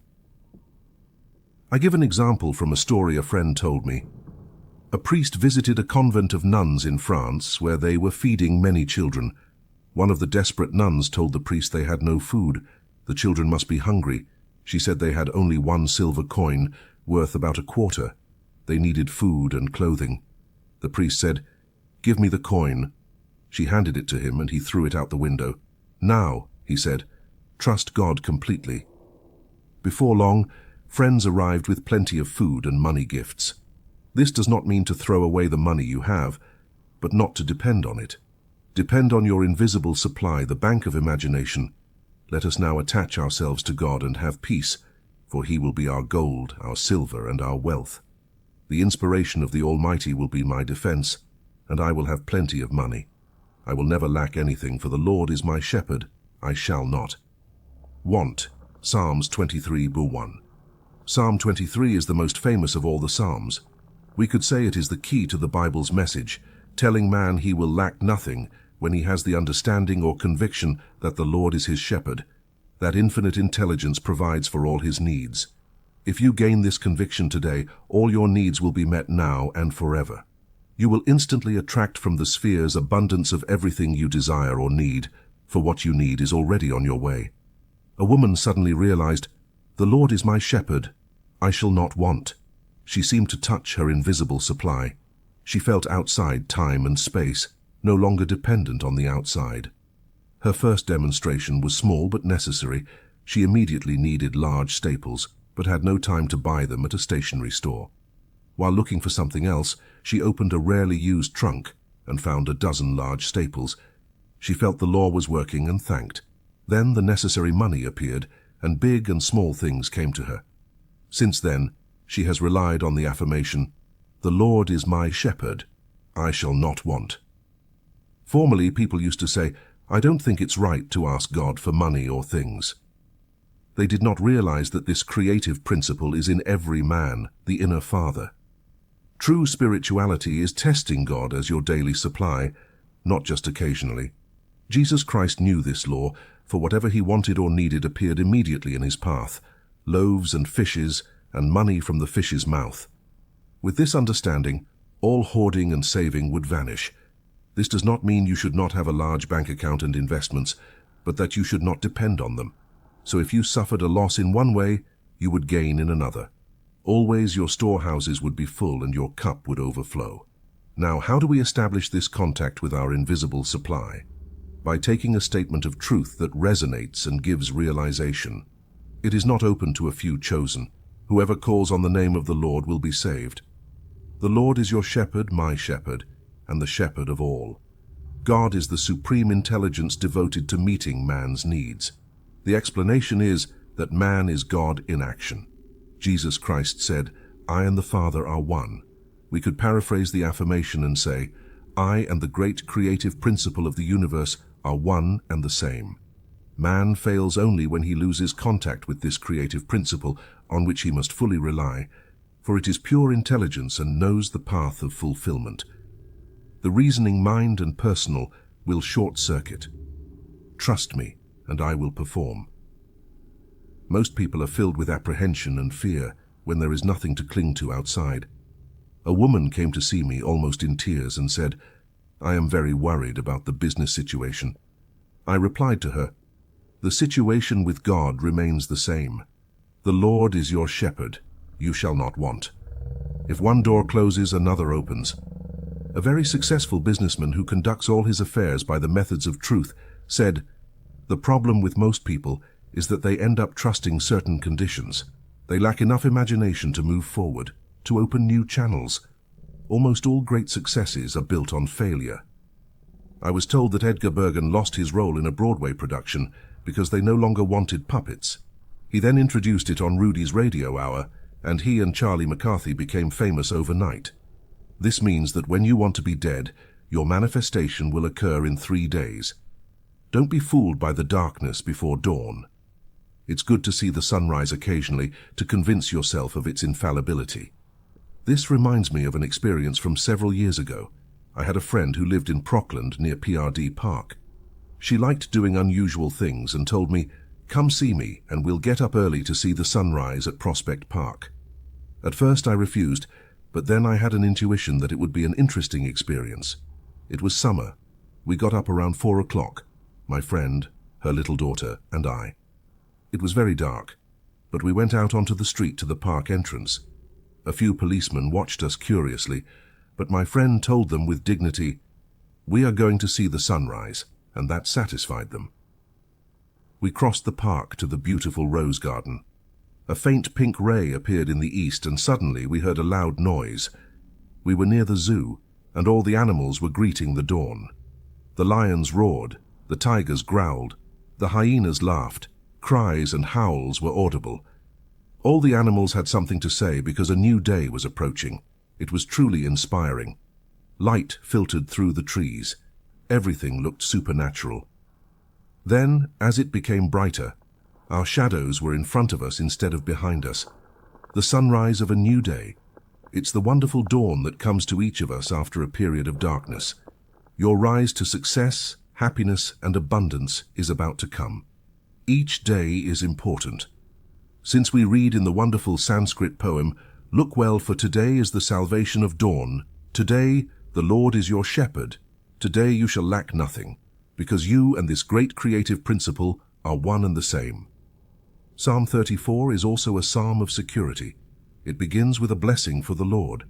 I give an example from a story a friend told me. A priest visited a convent of nuns in France where they were feeding many children. One of the desperate nuns told the priest they had no food. The children must be hungry. She said they had only 1 silver coin, worth about a quarter. They needed food and clothing. The priest said, "Give me the coin." She handed it to him and he threw it out the window. "Now," he said, "trust God completely." Before long, friends arrived with plenty of food and money gifts. This does not mean to throw away the money you have, but not to depend on it. Depend on your invisible supply, the bank of imagination. Let us now attach ourselves to God and have peace, for He will be our gold, our silver, and our wealth. The inspiration of the Almighty will be my defense, and I will have plenty of money. I will never lack anything, for the Lord is my shepherd. I shall not want. Psalms 23:1. Psalm 23 is the most famous of all the Psalms. We could say it is the key to the Bible's message, telling man he will lack nothing when he has the understanding or conviction that the Lord is his shepherd, that infinite intelligence provides for all his needs. If you gain this conviction today, all your needs will be met now and forever. You will instantly attract from the spheres abundance of everything you desire or need, for what you need is already on your way. A woman suddenly realized, "The Lord is my shepherd. I shall not want." She seemed to touch her invisible supply. She felt outside time and space, no longer dependent on the outside. Her first demonstration was small but necessary. She immediately needed large staples, but had no time to buy them at a stationery store. While looking for something else, she opened a rarely used trunk and found a dozen large staples. She felt the law was working and thanked. Then the necessary money appeared, and big and small things came to her. Since then, she has relied on the affirmation, "The Lord is my shepherd. I shall not want." Formerly, people used to say, "I don't think it's right to ask God for money or things." They did not realize that this creative principle is in every man, the inner father. True spirituality is testing God as your daily supply, not just occasionally. Jesus Christ knew this law, for whatever he wanted or needed appeared immediately in his path, loaves and fishes, and money from the fish's mouth. With this understanding, all hoarding and saving would vanish. This does not mean you should not have a large bank account and investments, but that you should not depend on them. So if you suffered a loss in one way, you would gain in another. Always your storehouses would be full and your cup would overflow. Now, how do we establish this contact with our invisible supply? By taking a statement of truth that resonates and gives realization. It is not open to a few chosen. Whoever calls on the name of the Lord will be saved. The Lord is your shepherd, my shepherd, and the shepherd of all. God is the supreme intelligence devoted to meeting man's needs. The explanation is that man is God in action. Jesus Christ said, "I and the Father are one." We could paraphrase the affirmation and say, I and the great creative principle of the universe are one and the same. Man fails only when he loses contact with this creative principle on which he must fully rely, for it is pure intelligence and knows the path of fulfillment. The reasoning mind and personal will short-circuit. Trust me, and I will perform. Most people are filled with apprehension and fear when there is nothing to cling to outside. A woman came to see me almost in tears and said, "I am very worried about the business situation." I replied to her, "The situation with God remains the same. The Lord is your shepherd, you shall not want. If one door closes, another opens." A very successful businessman who conducts all his affairs by the methods of truth said, "The problem with most people is that they end up trusting certain conditions. They lack enough imagination to move forward, to open new channels. Almost all great successes are built on failure." I was told that Edgar Bergen lost his role in a Broadway production because they no longer wanted puppets. He then introduced it on Rudy's Radio Hour, and he and Charlie McCarthy became famous overnight. This means that when you want to be dead, your manifestation will occur in 3 days. Don't be fooled by the darkness before dawn. It's good to see the sunrise occasionally to convince yourself of its infallibility. This reminds me of an experience from several years ago. I had a friend who lived in Prockland near PRD Park. She liked doing unusual things and told me, "Come see me and we'll get up early to see the sunrise at Prospect Park." At first I refused, but then I had an intuition that it would be an interesting experience. It was summer. We got up around 4 o'clock, my friend, her little daughter, and I. It was very dark, but we went out onto the street to the park entrance. A few policemen watched us curiously, but my friend told them with dignity, "We are going to see the sunrise," and that satisfied them. We crossed the park to the beautiful rose garden. A faint pink ray appeared in the east, and suddenly we heard a loud noise. We were near the zoo, and all the animals were greeting the dawn. The lions roared, the tigers growled, the hyenas laughed, cries and howls were audible. All the animals had something to say because a new day was approaching. It was truly inspiring. Light filtered through the trees. Everything looked supernatural. Then, as it became brighter, our shadows were in front of us instead of behind us. The sunrise of a new day. It's the wonderful dawn that comes to each of us after a period of darkness. Your rise to success, happiness, and abundance is about to come. Each day is important. Since we read in the wonderful Sanskrit poem, "Look well, for today is the salvation of dawn. Today, the Lord is your shepherd. Today you shall lack nothing, because you and this great creative principle are one and the same." Psalm 34 is also a psalm of security. It begins with a blessing for the Lord.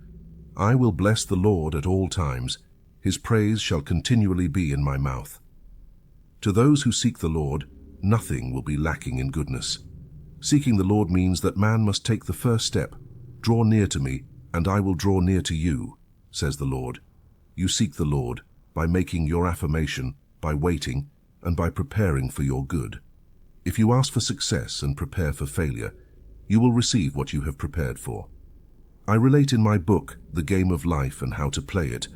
"I will bless the Lord at all times. His praise shall continually be in my mouth." To those who seek the Lord, nothing will be lacking in goodness. Seeking the Lord means that man must take the first step. "Draw near to me, and I will draw near to you," says the Lord. You seek the Lord by making your affirmation, by waiting, and by preparing for your good. If you ask for success and prepare for failure, you will receive what you have prepared for. I relate in my book, The Game of Life and How to Play It,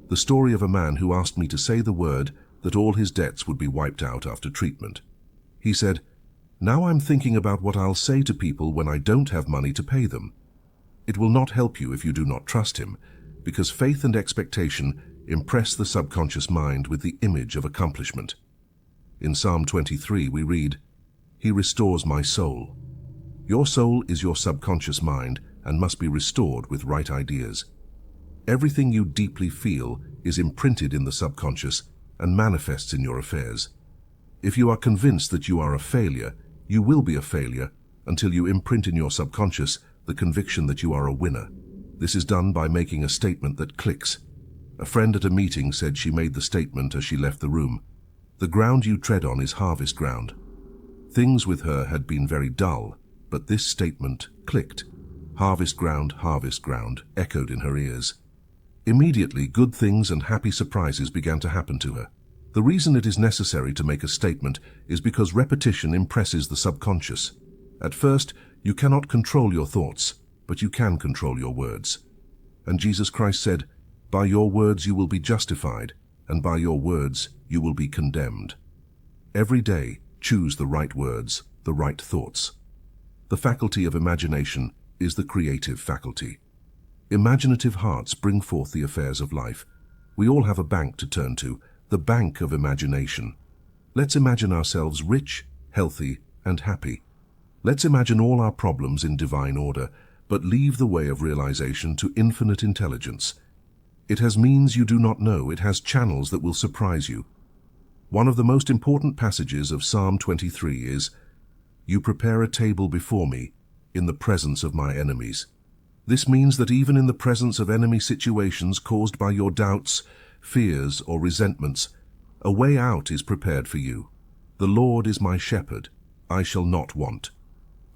the story of a man who asked me to say the word that all his debts would be wiped out after treatment. He said, Now I'm thinking about what I'll say to people when I don't have money to pay them. It will not help you if you do not trust him, because faith and expectation impress the subconscious mind with the image of accomplishment. In Psalm 23 we read, "He restores my soul." Your soul is your subconscious mind and must be restored with right ideas. Everything you deeply feel is imprinted in the subconscious and manifests in your affairs. If you are convinced that you are a failure, you will be a failure until you imprint in your subconscious the conviction that you are a winner. This is done by making a statement that clicks. A friend at a meeting said she made the statement as she left the room, "The ground you tread on is harvest ground." Things with her had been very dull, but this statement clicked. Harvest ground, echoed in her ears. Immediately, good things and happy surprises began to happen to her. The reason it is necessary to make a statement is because repetition impresses the subconscious. At first, you cannot control your thoughts, but you can control your words. And Jesus Christ said, "By your words you will be justified, and by your words you will be condemned." Every day, choose the right words, the right thoughts. The faculty of imagination is the creative faculty. Imaginative hearts bring forth the affairs of life. We all have a bank to turn to, the bank of imagination. Let's imagine ourselves rich, healthy, and happy. Let's imagine all our problems in divine order, but leave the way of realization to infinite intelligence. It has means you do not know. It has channels that will surprise you. One of the most important passages of Psalm 23 is, "You prepare a table before me in the presence of my enemies." This means that even in the presence of enemy situations caused by your doubts, fears, or resentments, a way out is prepared for you. "The Lord is my shepherd, I shall not want.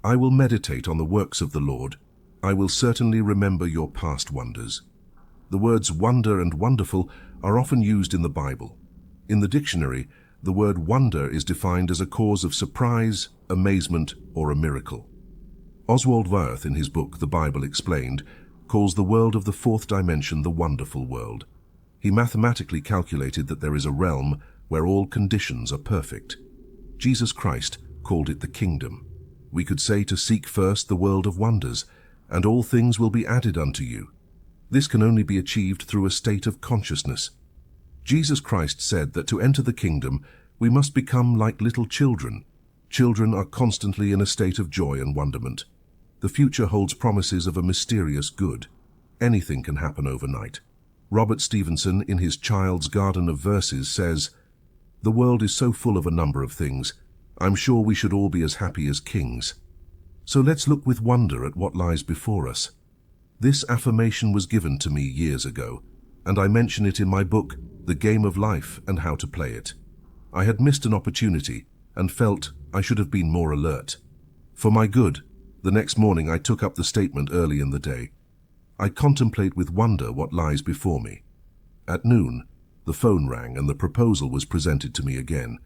I will meditate on the works of the Lord. I will certainly remember your past wonders." The words wonder and wonderful are often used in the Bible. In the dictionary, the word wonder is defined as a cause of surprise, amazement, or a miracle. Oswald Wirth, in his book The Bible Explained, calls the world of the fourth dimension the wonderful world. He mathematically calculated that there is a realm where all conditions are perfect. Jesus Christ called it the kingdom. We could say to seek first the world of wonders, and all things will be added unto you. This can only be achieved through a state of consciousness. Jesus Christ said that to enter the kingdom, we must become like little children. Children are constantly in a state of joy and wonderment. The future holds promises of a mysterious good. Anything can happen overnight. Robert Stevenson, in his Child's Garden of Verses, says, "The world is so full of a number of things. I'm sure we should all be as happy as kings. So let's look with wonder at what lies before us." This affirmation was given to me years ago, and I mention it in my book, The Game of Life and How to Play It. I had missed an opportunity and felt I should have been more alert. For my good, the next morning I took up the statement early in the day. I contemplate with wonder what lies before me. At noon, the phone rang and the proposal was presented to me again.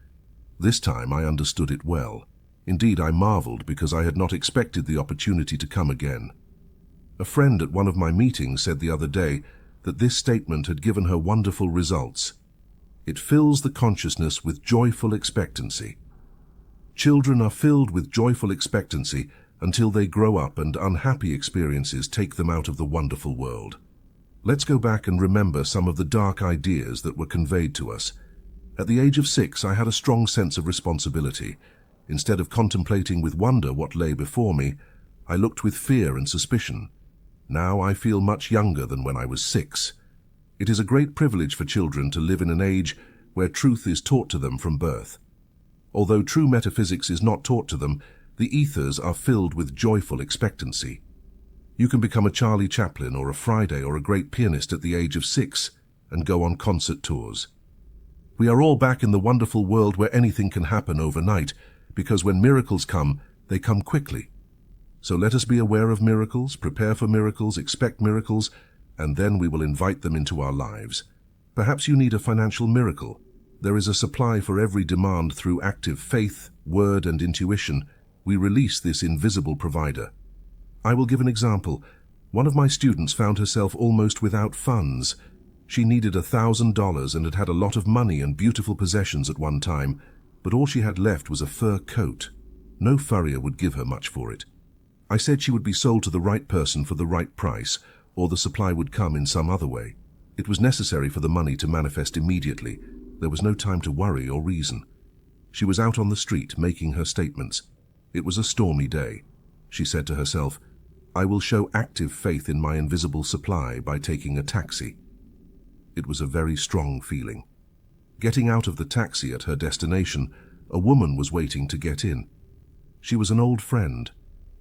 This time I understood it well. Indeed, I marveled because I had not expected the opportunity to come again. A friend at one of my meetings said the other day that this statement had given her wonderful results. It fills the consciousness with joyful expectancy. Children are filled with joyful expectancy until they grow up and unhappy experiences take them out of the wonderful world. Let's go back and remember some of the dark ideas that were conveyed to us. At the age of 6, I had a strong sense of responsibility. Instead of contemplating with wonder what lay before me, I looked with fear and suspicion. Now I feel much younger than when I was 6. It is a great privilege for children to live in an age where truth is taught to them from birth. Although true metaphysics is not taught to them, the ethers are filled with joyful expectancy. You can become a Charlie Chaplin or a Friday or a great pianist at the age of 6 and go on concert tours. We are all back in the wonderful world where anything can happen overnight, because when miracles come, they come quickly. So let us be aware of miracles, prepare for miracles, expect miracles, and then we will invite them into our lives. Perhaps you need a financial miracle. There is a supply for every demand through active faith, word, and intuition. We release this invisible provider. I will give an example. One of my students found herself almost without funds. She needed $1,000 and had had a lot of money and beautiful possessions at one time, but all she had left was a fur coat. No furrier would give her much for it. I said she would be sold to the right person for the right price, or the supply would come in some other way. It was necessary for the money to manifest immediately. There was no time to worry or reason. She was out on the street making her statements. It was a stormy day. She said to herself, "I will show active faith in my invisible supply by taking a taxi." It was a very strong feeling. Getting out of the taxi at her destination, a woman was waiting to get in. She was an old friend,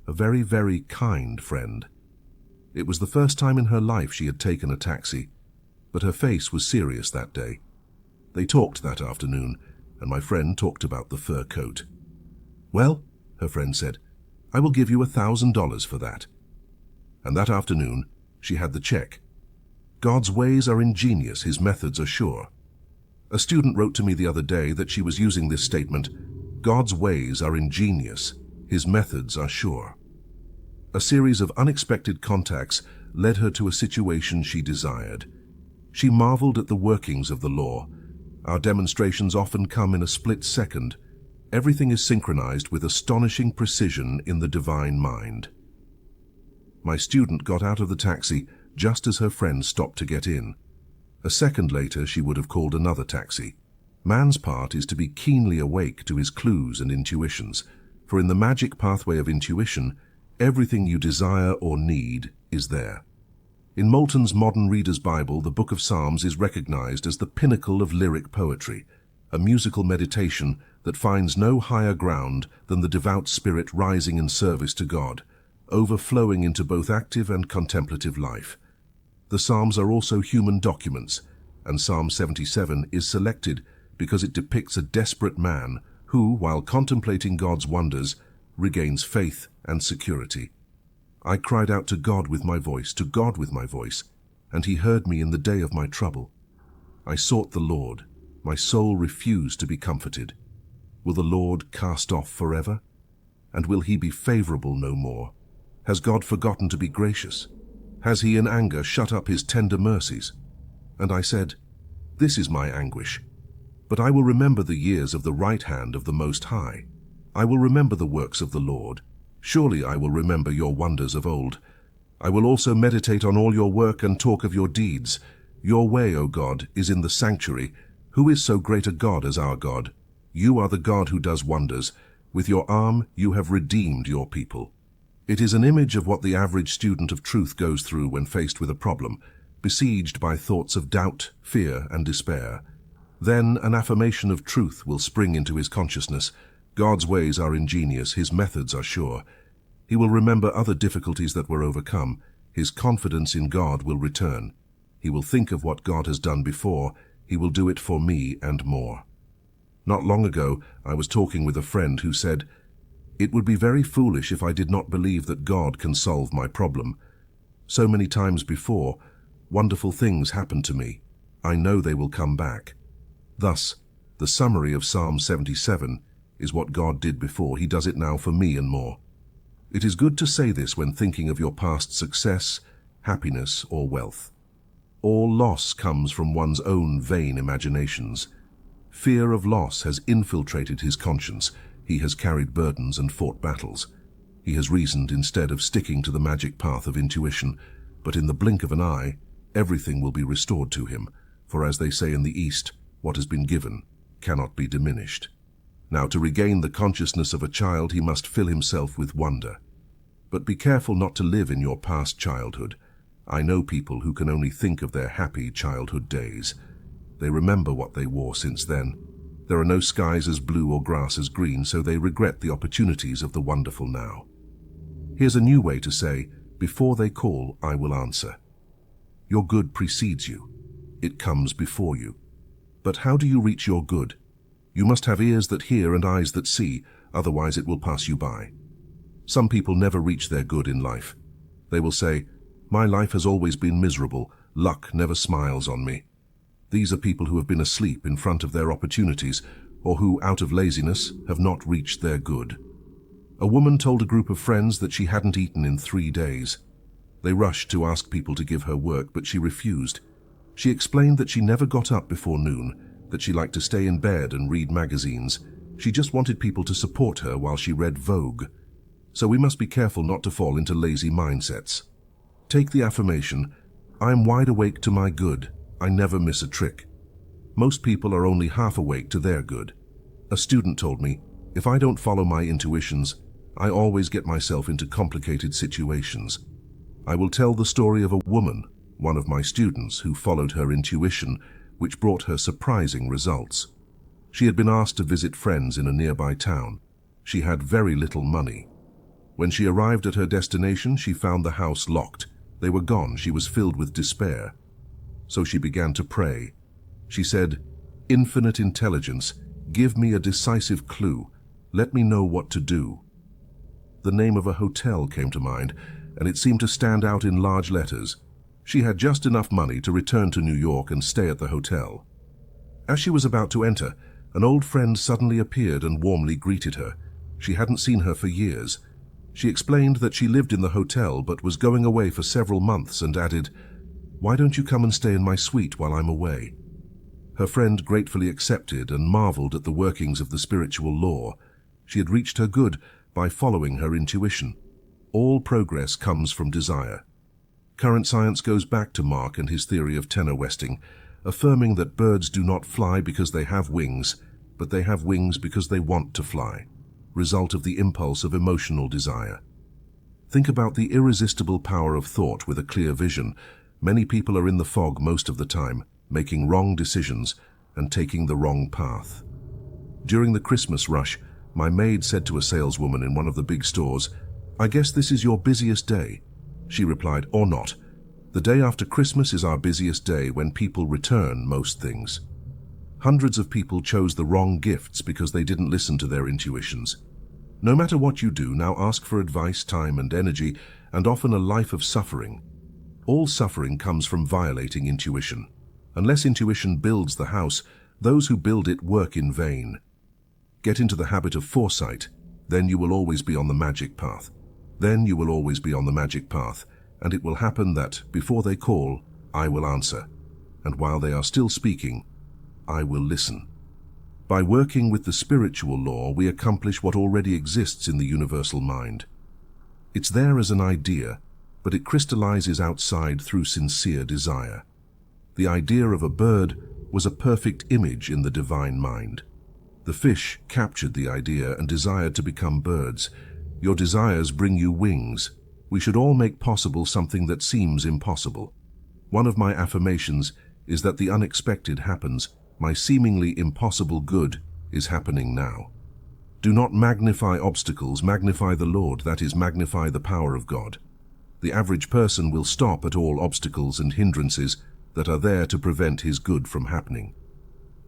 a very, very kind friend. It was the first time in her life she had taken a taxi, but her face was serious that day. They talked that afternoon, and my friend talked about the fur coat. "Well," her friend said, "I will give you $1,000 for that." And that afternoon, she had the check. God's ways are ingenious, his methods are sure. A student wrote to me the other day that she was using this statement, "God's ways are ingenious, his methods are sure." A series of unexpected contacts led her to a situation she desired. She marveled at the workings of the law. Our demonstrations often come in a split second. Everything is synchronized with astonishing precision in the divine mind. My student got out of the taxi just as her friend stopped to get in. A second later, she would have called another taxi. Man's part is to be keenly awake to his clues and intuitions, for in the magic pathway of intuition, everything you desire or need is there. In Moulton's Modern Reader's Bible, the Book of Psalms is recognized as the pinnacle of lyric poetry, a musical meditation that finds no higher ground than the devout spirit rising in service to God, overflowing into both active and contemplative life. The Psalms are also human documents, and Psalm 77 is selected because it depicts a desperate man who, while contemplating God's wonders, regains faith and security. I cried out to God with my voice, to God with my voice, and he heard me in the day of my trouble. I sought the Lord. My soul refused to be comforted. Will the Lord cast off forever? And will he be favorable no more? Has God forgotten to be gracious? Has he in anger shut up his tender mercies? And I said, "This is my anguish. But I will remember the years of the right hand of the Most High. I will remember the works of the Lord. Surely I will remember your wonders of old. I will also meditate on all your work and talk of your deeds. Your way, O God, is in the sanctuary. Who is so great a God as our God? You are the God who does wonders. With your arm you have redeemed your people." It is an image of what the average student of truth goes through when faced with a problem, besieged by thoughts of doubt, fear, and despair. Then an affirmation of truth will spring into his consciousness. God's ways are ingenious, his methods are sure. He will remember other difficulties that were overcome. His confidence in God will return. He will think of what God has done before. He will do it for me and more. Not long ago, I was talking with a friend who said, "It would be very foolish if I did not believe that God can solve my problem. So many times before, wonderful things happened to me. I know they will come back." Thus, the summary of Psalm 77 is what God did before. He does it now for me and more. It is good to say this when thinking of your past success, happiness, or wealth. All loss comes from one's own vain imaginations. Fear of loss has infiltrated his conscience. He has carried burdens and fought battles. He has reasoned instead of sticking to the magic path of intuition, but in the blink of an eye, everything will be restored to him, for as they say in the East, what has been given cannot be diminished. Now, to regain the consciousness of a child, he must fill himself with wonder. But be careful not to live in your past childhood. I know people who can only think of their happy childhood days. They remember what they wore since then. There are no skies as blue or grass as green, so they regret the opportunities of the wonderful now. Here's a new way to say, before they call, I will answer. Your good precedes you. It comes before you. But how do you reach your good? You must have ears that hear and eyes that see, otherwise it will pass you by. Some people never reach their good in life. They will say, "My life has always been miserable. Luck never smiles on me." These are people who have been asleep in front of their opportunities, or who, out of laziness, have not reached their good. A woman told a group of friends that she hadn't eaten in 3 days. They rushed to ask people to give her work, but she refused. She explained that she never got up before noon, that she liked to stay in bed and read magazines. She just wanted people to support her while she read Vogue. So we must be careful not to fall into lazy mindsets. Take the affirmation, I am wide awake to my good. I never miss a trick. Most people are only half awake to their good. A student told me, if I don't follow my intuitions, I always get myself into complicated situations. I will tell the story of a woman, one of my students, who followed her intuition, which brought her surprising results. She had been asked to visit friends in a nearby town. She had very little money. When she arrived at her destination, she found the house locked. They were gone. She was filled with despair. So she began to pray. She said, Infinite intelligence, give me a decisive clue. Let me know what to do. The name of a hotel came to mind, and it seemed to stand out in large letters. She had just enough money to return to New York and stay at the hotel. As she was about to enter, an old friend suddenly appeared and warmly greeted her. She hadn't seen her for years. She explained that she lived in the hotel but was going away for several months and added, Why don't you come and stay in my suite while I'm away? Her friend gratefully accepted and marveled at the workings of the spiritual law. She had reached her good by following her intuition. All progress comes from desire. Current science goes back to Mark and his theory of tenor westing, affirming that birds do not fly because they have wings, but they have wings because they want to fly, result of the impulse of emotional desire. Think about the irresistible power of thought with a clear vision. Many people are in the fog most of the time, making wrong decisions and taking the wrong path. During the Christmas rush, my maid said to a saleswoman in one of the big stores, I guess this is your busiest day. She replied, or not. The day after Christmas is our busiest day when people return most things. Hundreds of people chose the wrong gifts because they didn't listen to their intuitions. No matter what you do, now ask for advice, time and energy, and often a life of suffering. All suffering comes from violating intuition. Unless intuition builds the house, those who build it work in vain. Get into the habit of foresight, then you will always be on the magic path. Then you will always be on the magic path, and it will happen that, before they call, I will answer, and while they are still speaking, I will listen. By working with the spiritual law, we accomplish what already exists in the universal mind. It's there as an idea, but it crystallizes outside through sincere desire. The idea of a bird was a perfect image in the divine mind. The fish captured the idea and desired to become birds. Your desires bring you wings. We should all make possible something that seems impossible. One of my affirmations is that the unexpected happens. My seemingly impossible good is happening now. Do not magnify obstacles, magnify the Lord, that is, magnify the power of God. The average person will stop at all obstacles and hindrances that are there to prevent his good from happening.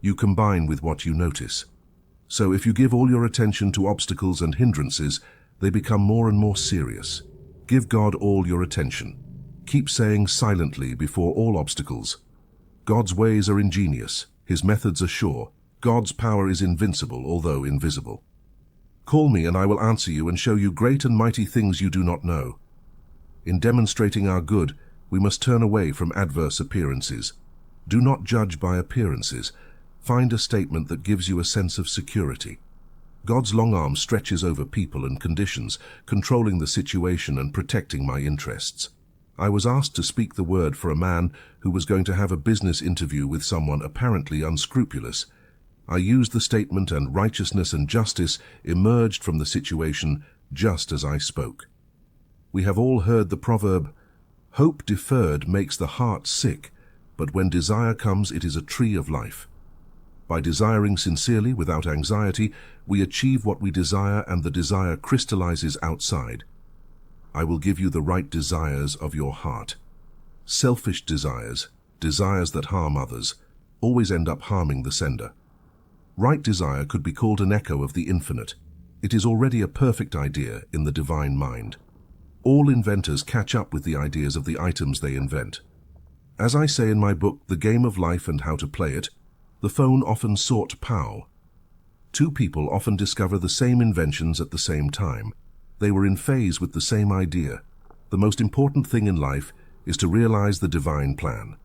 You combine with what you notice. So if you give all your attention to obstacles and hindrances, they become more and more serious. Give God all your attention. Keep saying silently before all obstacles, God's ways are ingenious, His methods are sure, God's power is invincible, although invisible. Call me and I will answer you and show you great and mighty things you do not know. In demonstrating our good, we must turn away from adverse appearances. Do not judge by appearances. Find a statement that gives you a sense of security. God's long arm stretches over people and conditions, controlling the situation and protecting my interests. I was asked to speak the word for a man who was going to have a business interview with someone apparently unscrupulous. I used the statement, and righteousness and justice emerged from the situation just as I spoke. We have all heard the proverb, hope deferred makes the heart sick, but when desire comes, it is a tree of life. By desiring sincerely, without anxiety, we achieve what we desire, and the desire crystallizes outside. I will give you the right desires of your heart. Selfish desires, desires that harm others, always end up harming the sender. Right desire could be called an echo of the infinite. It is already a perfect idea in the divine mind. All inventors catch up with the ideas of the items they invent. As I say in my book, The Game of Life and How to Play It, the phone often sought POW. Two people often discover the same inventions at the same time. They were in phase with the same idea. The most important thing in life is to realize the divine plan.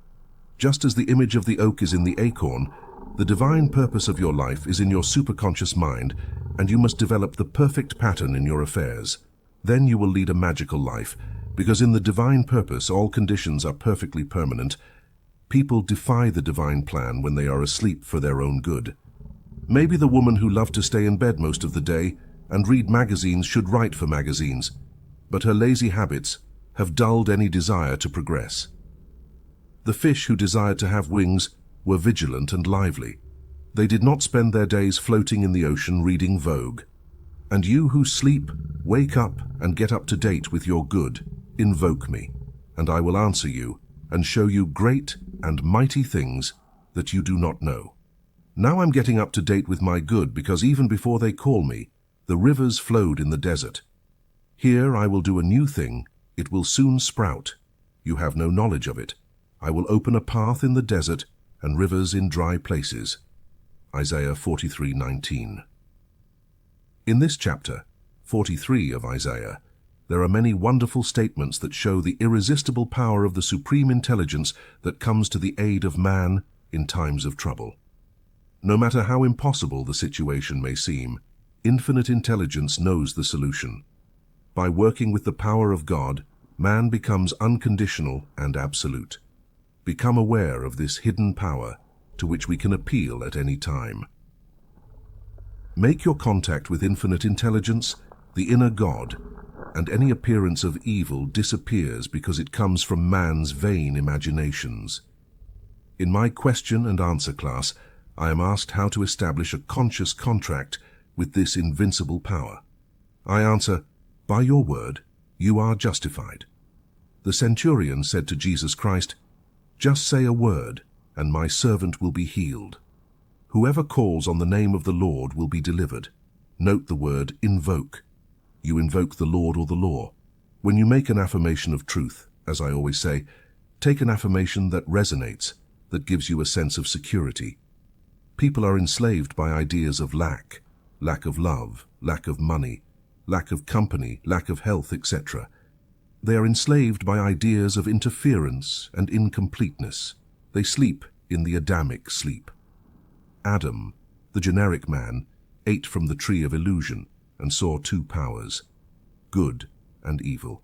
Just as the image of the oak is in the acorn, The divine purpose of your life is in your superconscious mind, and you must develop the perfect pattern in your affairs. Then you will lead a magical life, because in the divine purpose all conditions are perfectly permanent. People defy the divine plan when they are asleep for their own good. Maybe the woman who loved to stay in bed most of the day and read magazines should write for magazines, but her lazy habits have dulled any desire to progress. The fish who desired to have wings were vigilant and lively. They did not spend their days floating in the ocean reading Vogue. And you who sleep, wake up and get up to date with your good. Invoke me, and I will answer you and show you great and mighty things that you do not know. Now I'm getting up to date with my good, because even before they call me, the rivers flowed in the desert. Here I will do a new thing. It will soon sprout. You have no knowledge of it. I will open a path in the desert and rivers in dry places. Isaiah 43:19. In this chapter, 43 of Isaiah, there are many wonderful statements that show the irresistible power of the supreme intelligence that comes to the aid of man in times of trouble. No matter how impossible the situation may seem, infinite intelligence knows the solution. By working with the power of God, man becomes unconditional and absolute. Become aware of this hidden power to which we can appeal at any time. Make your contact with infinite intelligence, the inner God, and any appearance of evil disappears because it comes from man's vain imaginations. In my question and answer class, I am asked how to establish a conscious contract with this invincible power. I answer, by your word, you are justified. The centurion said to Jesus Christ, just say a word, and my servant will be healed. Whoever calls on the name of the Lord will be delivered. Note the word invoke. You invoke the Lord or the law. When you make an affirmation of truth, as I always say, take an affirmation that resonates, that gives you a sense of security. People are enslaved by ideas of lack of love, lack of money, lack of company, lack of health, etc. They are enslaved by ideas of interference and incompleteness. They sleep in the Adamic sleep. Adam, the generic man, ate from the tree of illusion and saw two powers, good and evil.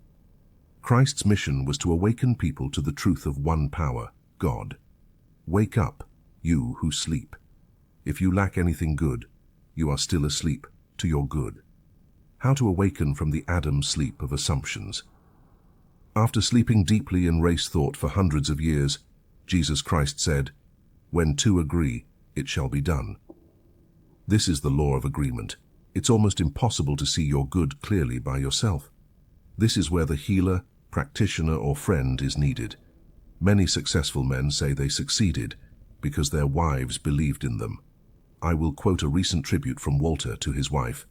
Christ's mission was to awaken people to the truth of one power, God. Wake up, you who sleep. If you lack anything good, you are still asleep to your good. How to awaken from the Adam sleep of assumptions. After sleeping deeply in race thought for hundreds of years, Jesus Christ said, when two agree, it shall be done. This is the law of agreement. It's almost impossible to see your good clearly by yourself. This is where the healer, practitioner, or friend is needed. Many successful men say they succeeded because their wives believed in them. I will quote a recent tribute from Walter to his wife.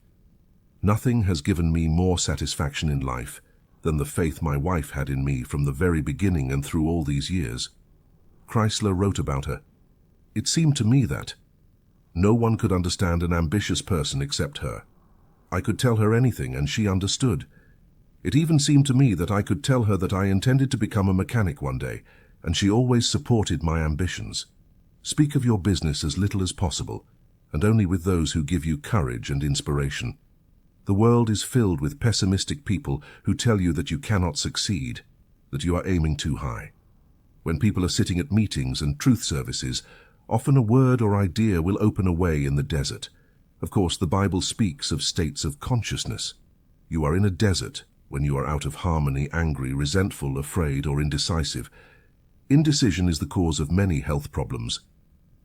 Nothing has given me more satisfaction in life than the faith my wife had in me from the very beginning and through all these years. Chrysler wrote about her. It seemed to me that no one could understand an ambitious person except her. I could tell her anything and she understood. It even seemed to me that I could tell her that I intended to become a mechanic one day, and she always supported my ambitions. Speak of your business as little as possible, and only with those who give you courage and inspiration. The world is filled with pessimistic people who tell you that you cannot succeed, that you are aiming too high. When people are sitting at meetings and truth services, often a word or idea will open a way in the desert. Of course, the Bible speaks of states of consciousness. You are in a desert when you are out of harmony, angry, resentful, afraid, or indecisive. Indecision is the cause of many health problems.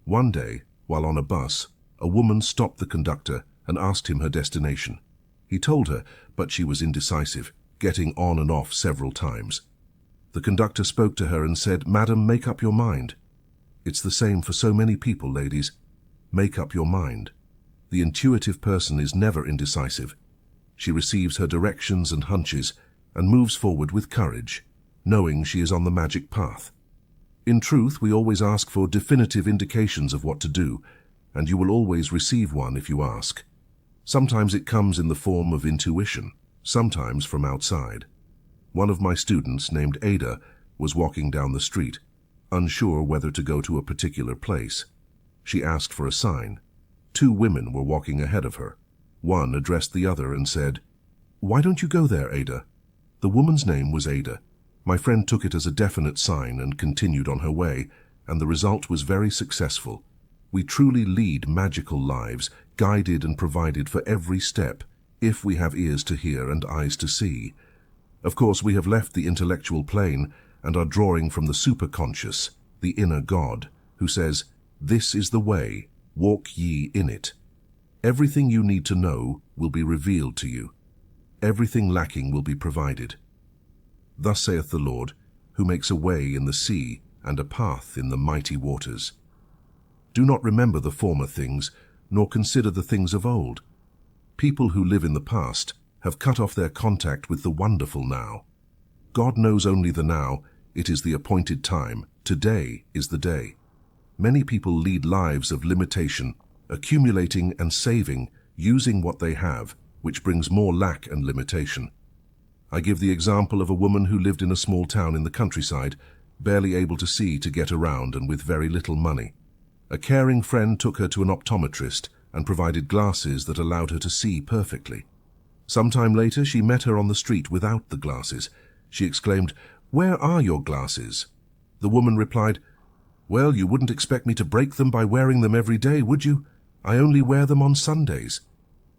One day, while on a bus, a woman stopped the conductor and asked him her destination. He told her, but she was indecisive, getting on and off several times. The conductor spoke to her and said, "Madam, make up your mind." It's the same for so many people, ladies. Make up your mind. The intuitive person is never indecisive. She receives her directions and hunches and moves forward with courage, knowing she is on the magic path. In truth, we always ask for definitive indications of what to do, and you will always receive one if you ask. Sometimes it comes in the form of intuition, sometimes from outside. One of my students, named Ada, was walking down the street, unsure whether to go to a particular place. She asked for a sign. Two women were walking ahead of her. One addressed the other and said, "Why don't you go there, Ada?" The woman's name was Ada. My friend took it as a definite sign and continued on her way, and the result was very successful. We truly lead magical lives, guided and provided for every step, if we have ears to hear and eyes to see. Of course, we have left the intellectual plane and are drawing from the superconscious, the inner God, who says, "This is the way, walk ye in it." Everything you need to know will be revealed to you. Everything lacking will be provided. Thus saith the Lord, who makes a way in the sea and a path in the mighty waters. Do not remember the former things, nor consider the things of old. People who live in the past have cut off their contact with the wonderful now. God knows only the now. It is the appointed time. Today is the day. Many people lead lives of limitation, accumulating and saving, using what they have, which brings more lack and limitation. I give the example of a woman who lived in a small town in the countryside, barely able to see to get around and with very little money. A caring friend took her to an optometrist and provided glasses that allowed her to see perfectly. Some time later, she met her on the street without the glasses. She exclaimed, "Where are your glasses?" The woman replied, "Well, you wouldn't expect me to break them by wearing them every day, would you? I only wear them on Sundays.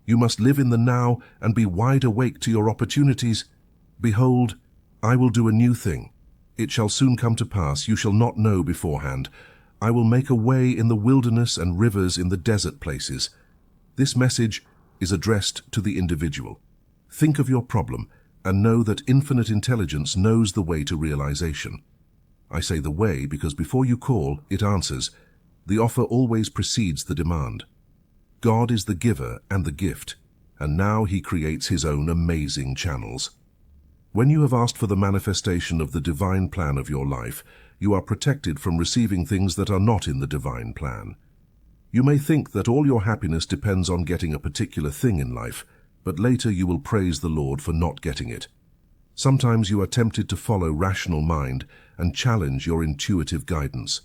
You must live in the now and be wide awake to your opportunities. Behold, I will do a new thing. It shall soon come to pass, you shall not know beforehand. I will make a way in the wilderness and rivers in the desert places." This message is addressed to the individual. Think of your problem and know that infinite intelligence knows the way to realization. I say the way because before you call, it answers. The offer always precedes the demand. God is the giver and the gift, and now he creates his own amazing channels. When you have asked for the manifestation of the divine plan of your life, you are protected from receiving things that are not in the divine plan. You may think that all your happiness depends on getting a particular thing in life, but later you will praise the Lord for not getting it. Sometimes you are tempted to follow rational mind and challenge your intuitive guidance.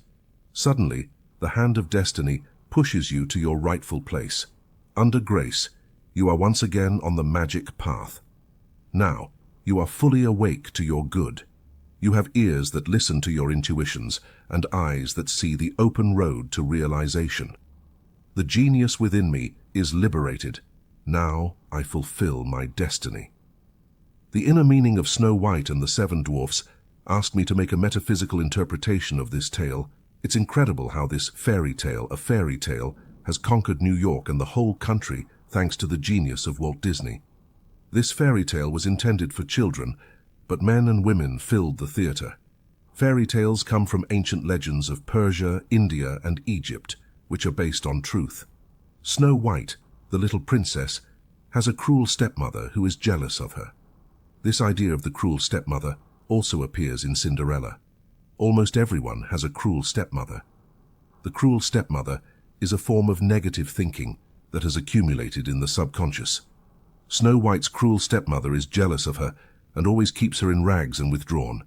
Suddenly, the hand of destiny pushes you to your rightful place. Under grace, you are once again on the magic path. Now, you are fully awake to your good. You have ears that listen to your intuitions and eyes that see the open road to realization. The genius within me is liberated. Now I fulfill my destiny. The inner meaning of Snow White and the Seven Dwarfs asked me to make a metaphysical interpretation of this tale. It's incredible how this fairy tale, a fairy tale, has conquered New York and the whole country thanks to the genius of Walt Disney. This fairy tale was intended for children, but men and women filled the theater. Fairy tales come from ancient legends of Persia, India, and Egypt, which are based on truth. Snow White, the little princess, has a cruel stepmother who is jealous of her. This idea of the cruel stepmother also appears in Cinderella. Almost everyone has a cruel stepmother. The cruel stepmother is a form of negative thinking that has accumulated in the subconscious. Snow White's cruel stepmother is jealous of her and always keeps her in rags and withdrawn.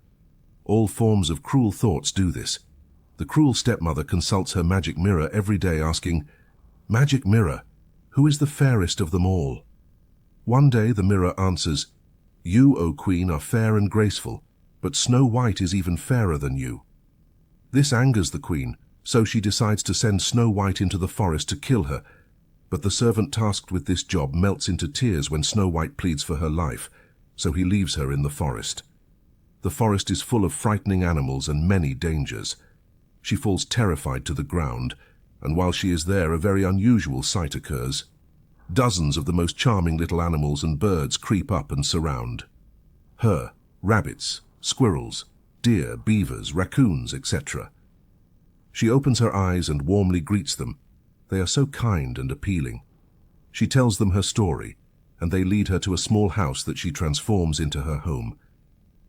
All forms of cruel thoughts do this. The cruel stepmother consults her magic mirror every day asking, "Magic mirror, who is the fairest of them all?" One day the mirror answers, "You, O Queen, are fair and graceful, but Snow White is even fairer than you." This angers the Queen, so she decides to send Snow White into the forest to kill her, but the servant tasked with this job melts into tears when Snow White pleads for her life, so he leaves her in the forest. The forest is full of frightening animals and many dangers. She falls terrified to the ground, and while she is there, a very unusual sight occurs. Dozens of the most charming little animals and birds creep up and surround her: rabbits, squirrels, deer, beavers, raccoons, etc. She opens her eyes and warmly greets them. They are so kind and appealing. She tells them her story, and they lead her to a small house that she transforms into her home.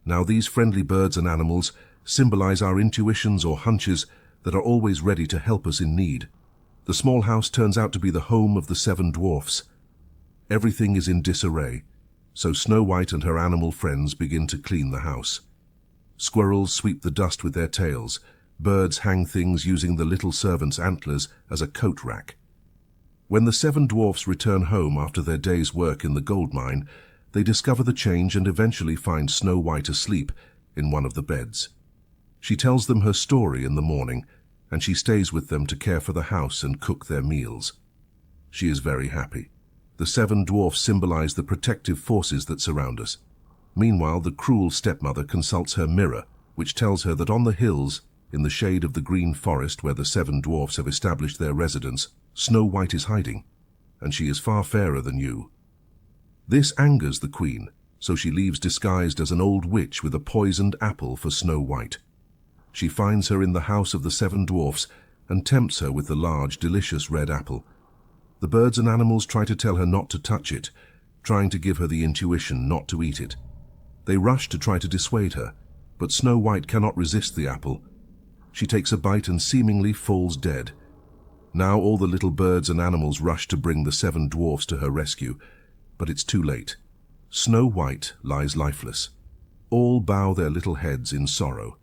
Now these friendly birds and animals symbolize our intuitions or hunches that are always ready to help us in need. The small house turns out to be the home of the Seven Dwarfs. Everything is in disarray, so Snow White and her animal friends begin to clean the house. Squirrels sweep the dust with their tails, Birds hang things using the little servant's antlers as a coat rack. When the 7 dwarfs return home after their day's work in the gold mine, they discover the change and eventually find Snow White asleep in one of the beds. She tells them her story in the morning, and she stays with them to care for the house and cook their meals. She is very happy. The 7 dwarfs symbolize the protective forces that surround us. Meanwhile, the cruel stepmother consults her mirror, which tells her that on the hills, in the shade of the green forest where the 7 dwarfs have established their residence, Snow White is hiding, and she is far fairer than you. This angers the queen, so she leaves disguised as an old witch with a poisoned apple for Snow White. She finds her in the house of the 7 dwarfs and tempts her with the large, delicious red apple. The birds and animals try to tell her not to touch it, trying to give her the intuition not to eat it. They rush to try to dissuade her, but Snow White cannot resist the apple. She takes a bite and seemingly falls dead. Now all the little birds and animals rush to bring the 7 dwarfs to her rescue, but it's too late. Snow White lies lifeless. All bow their little heads in sorrow.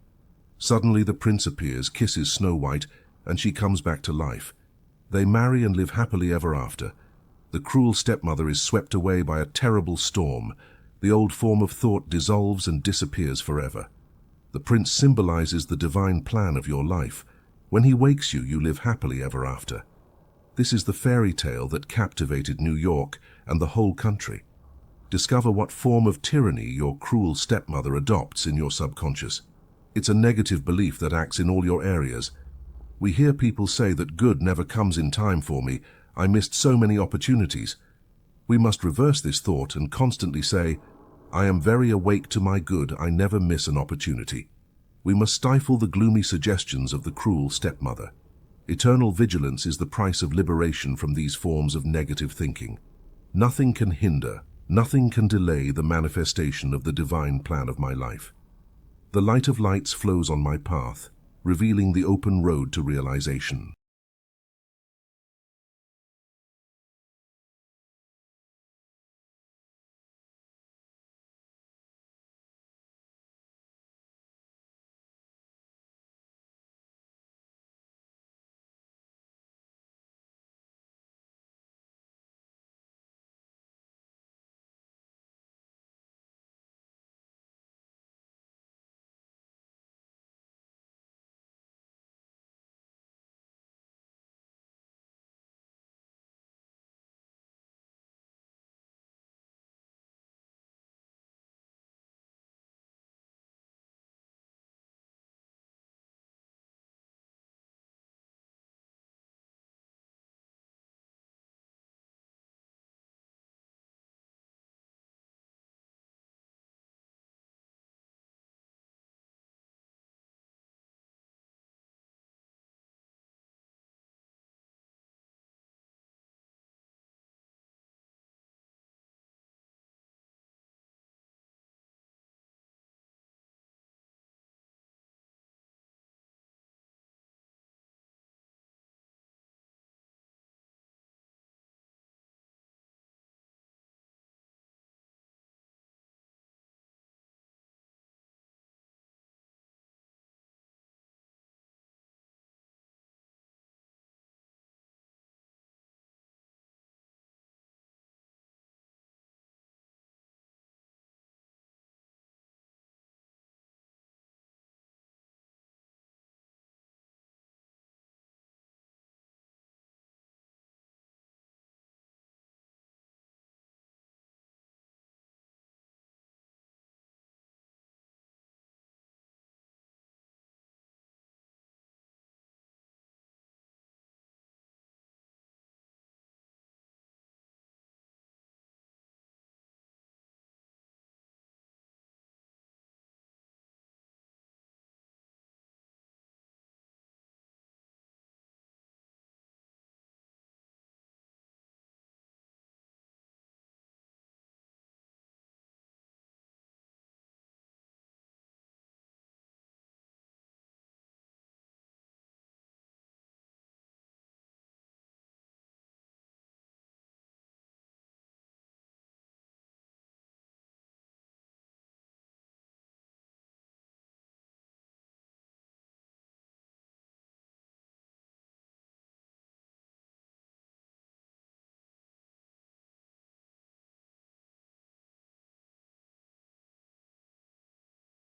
Suddenly the prince appears, kisses Snow White, and she comes back to life. They marry and live happily ever after. The cruel stepmother is swept away by a terrible storm. The old form of thought dissolves and disappears forever. The prince symbolizes the divine plan of your life. When he wakes you, you live happily ever after. This is the fairy tale that captivated New York and the whole country. Discover what form of tyranny your cruel stepmother adopts in your subconscious. It's a negative belief that acts in all your areas. We hear people say that good never comes in time for me. I missed so many opportunities. We must reverse this thought and constantly say, I am very awake to my good. I never miss an opportunity. We must stifle the gloomy suggestions of the cruel stepmother. Eternal vigilance is the price of liberation from these forms of negative thinking. Nothing can hinder, nothing can delay the manifestation of the divine plan of my life. The light of lights flows on my path, revealing the open road to realization.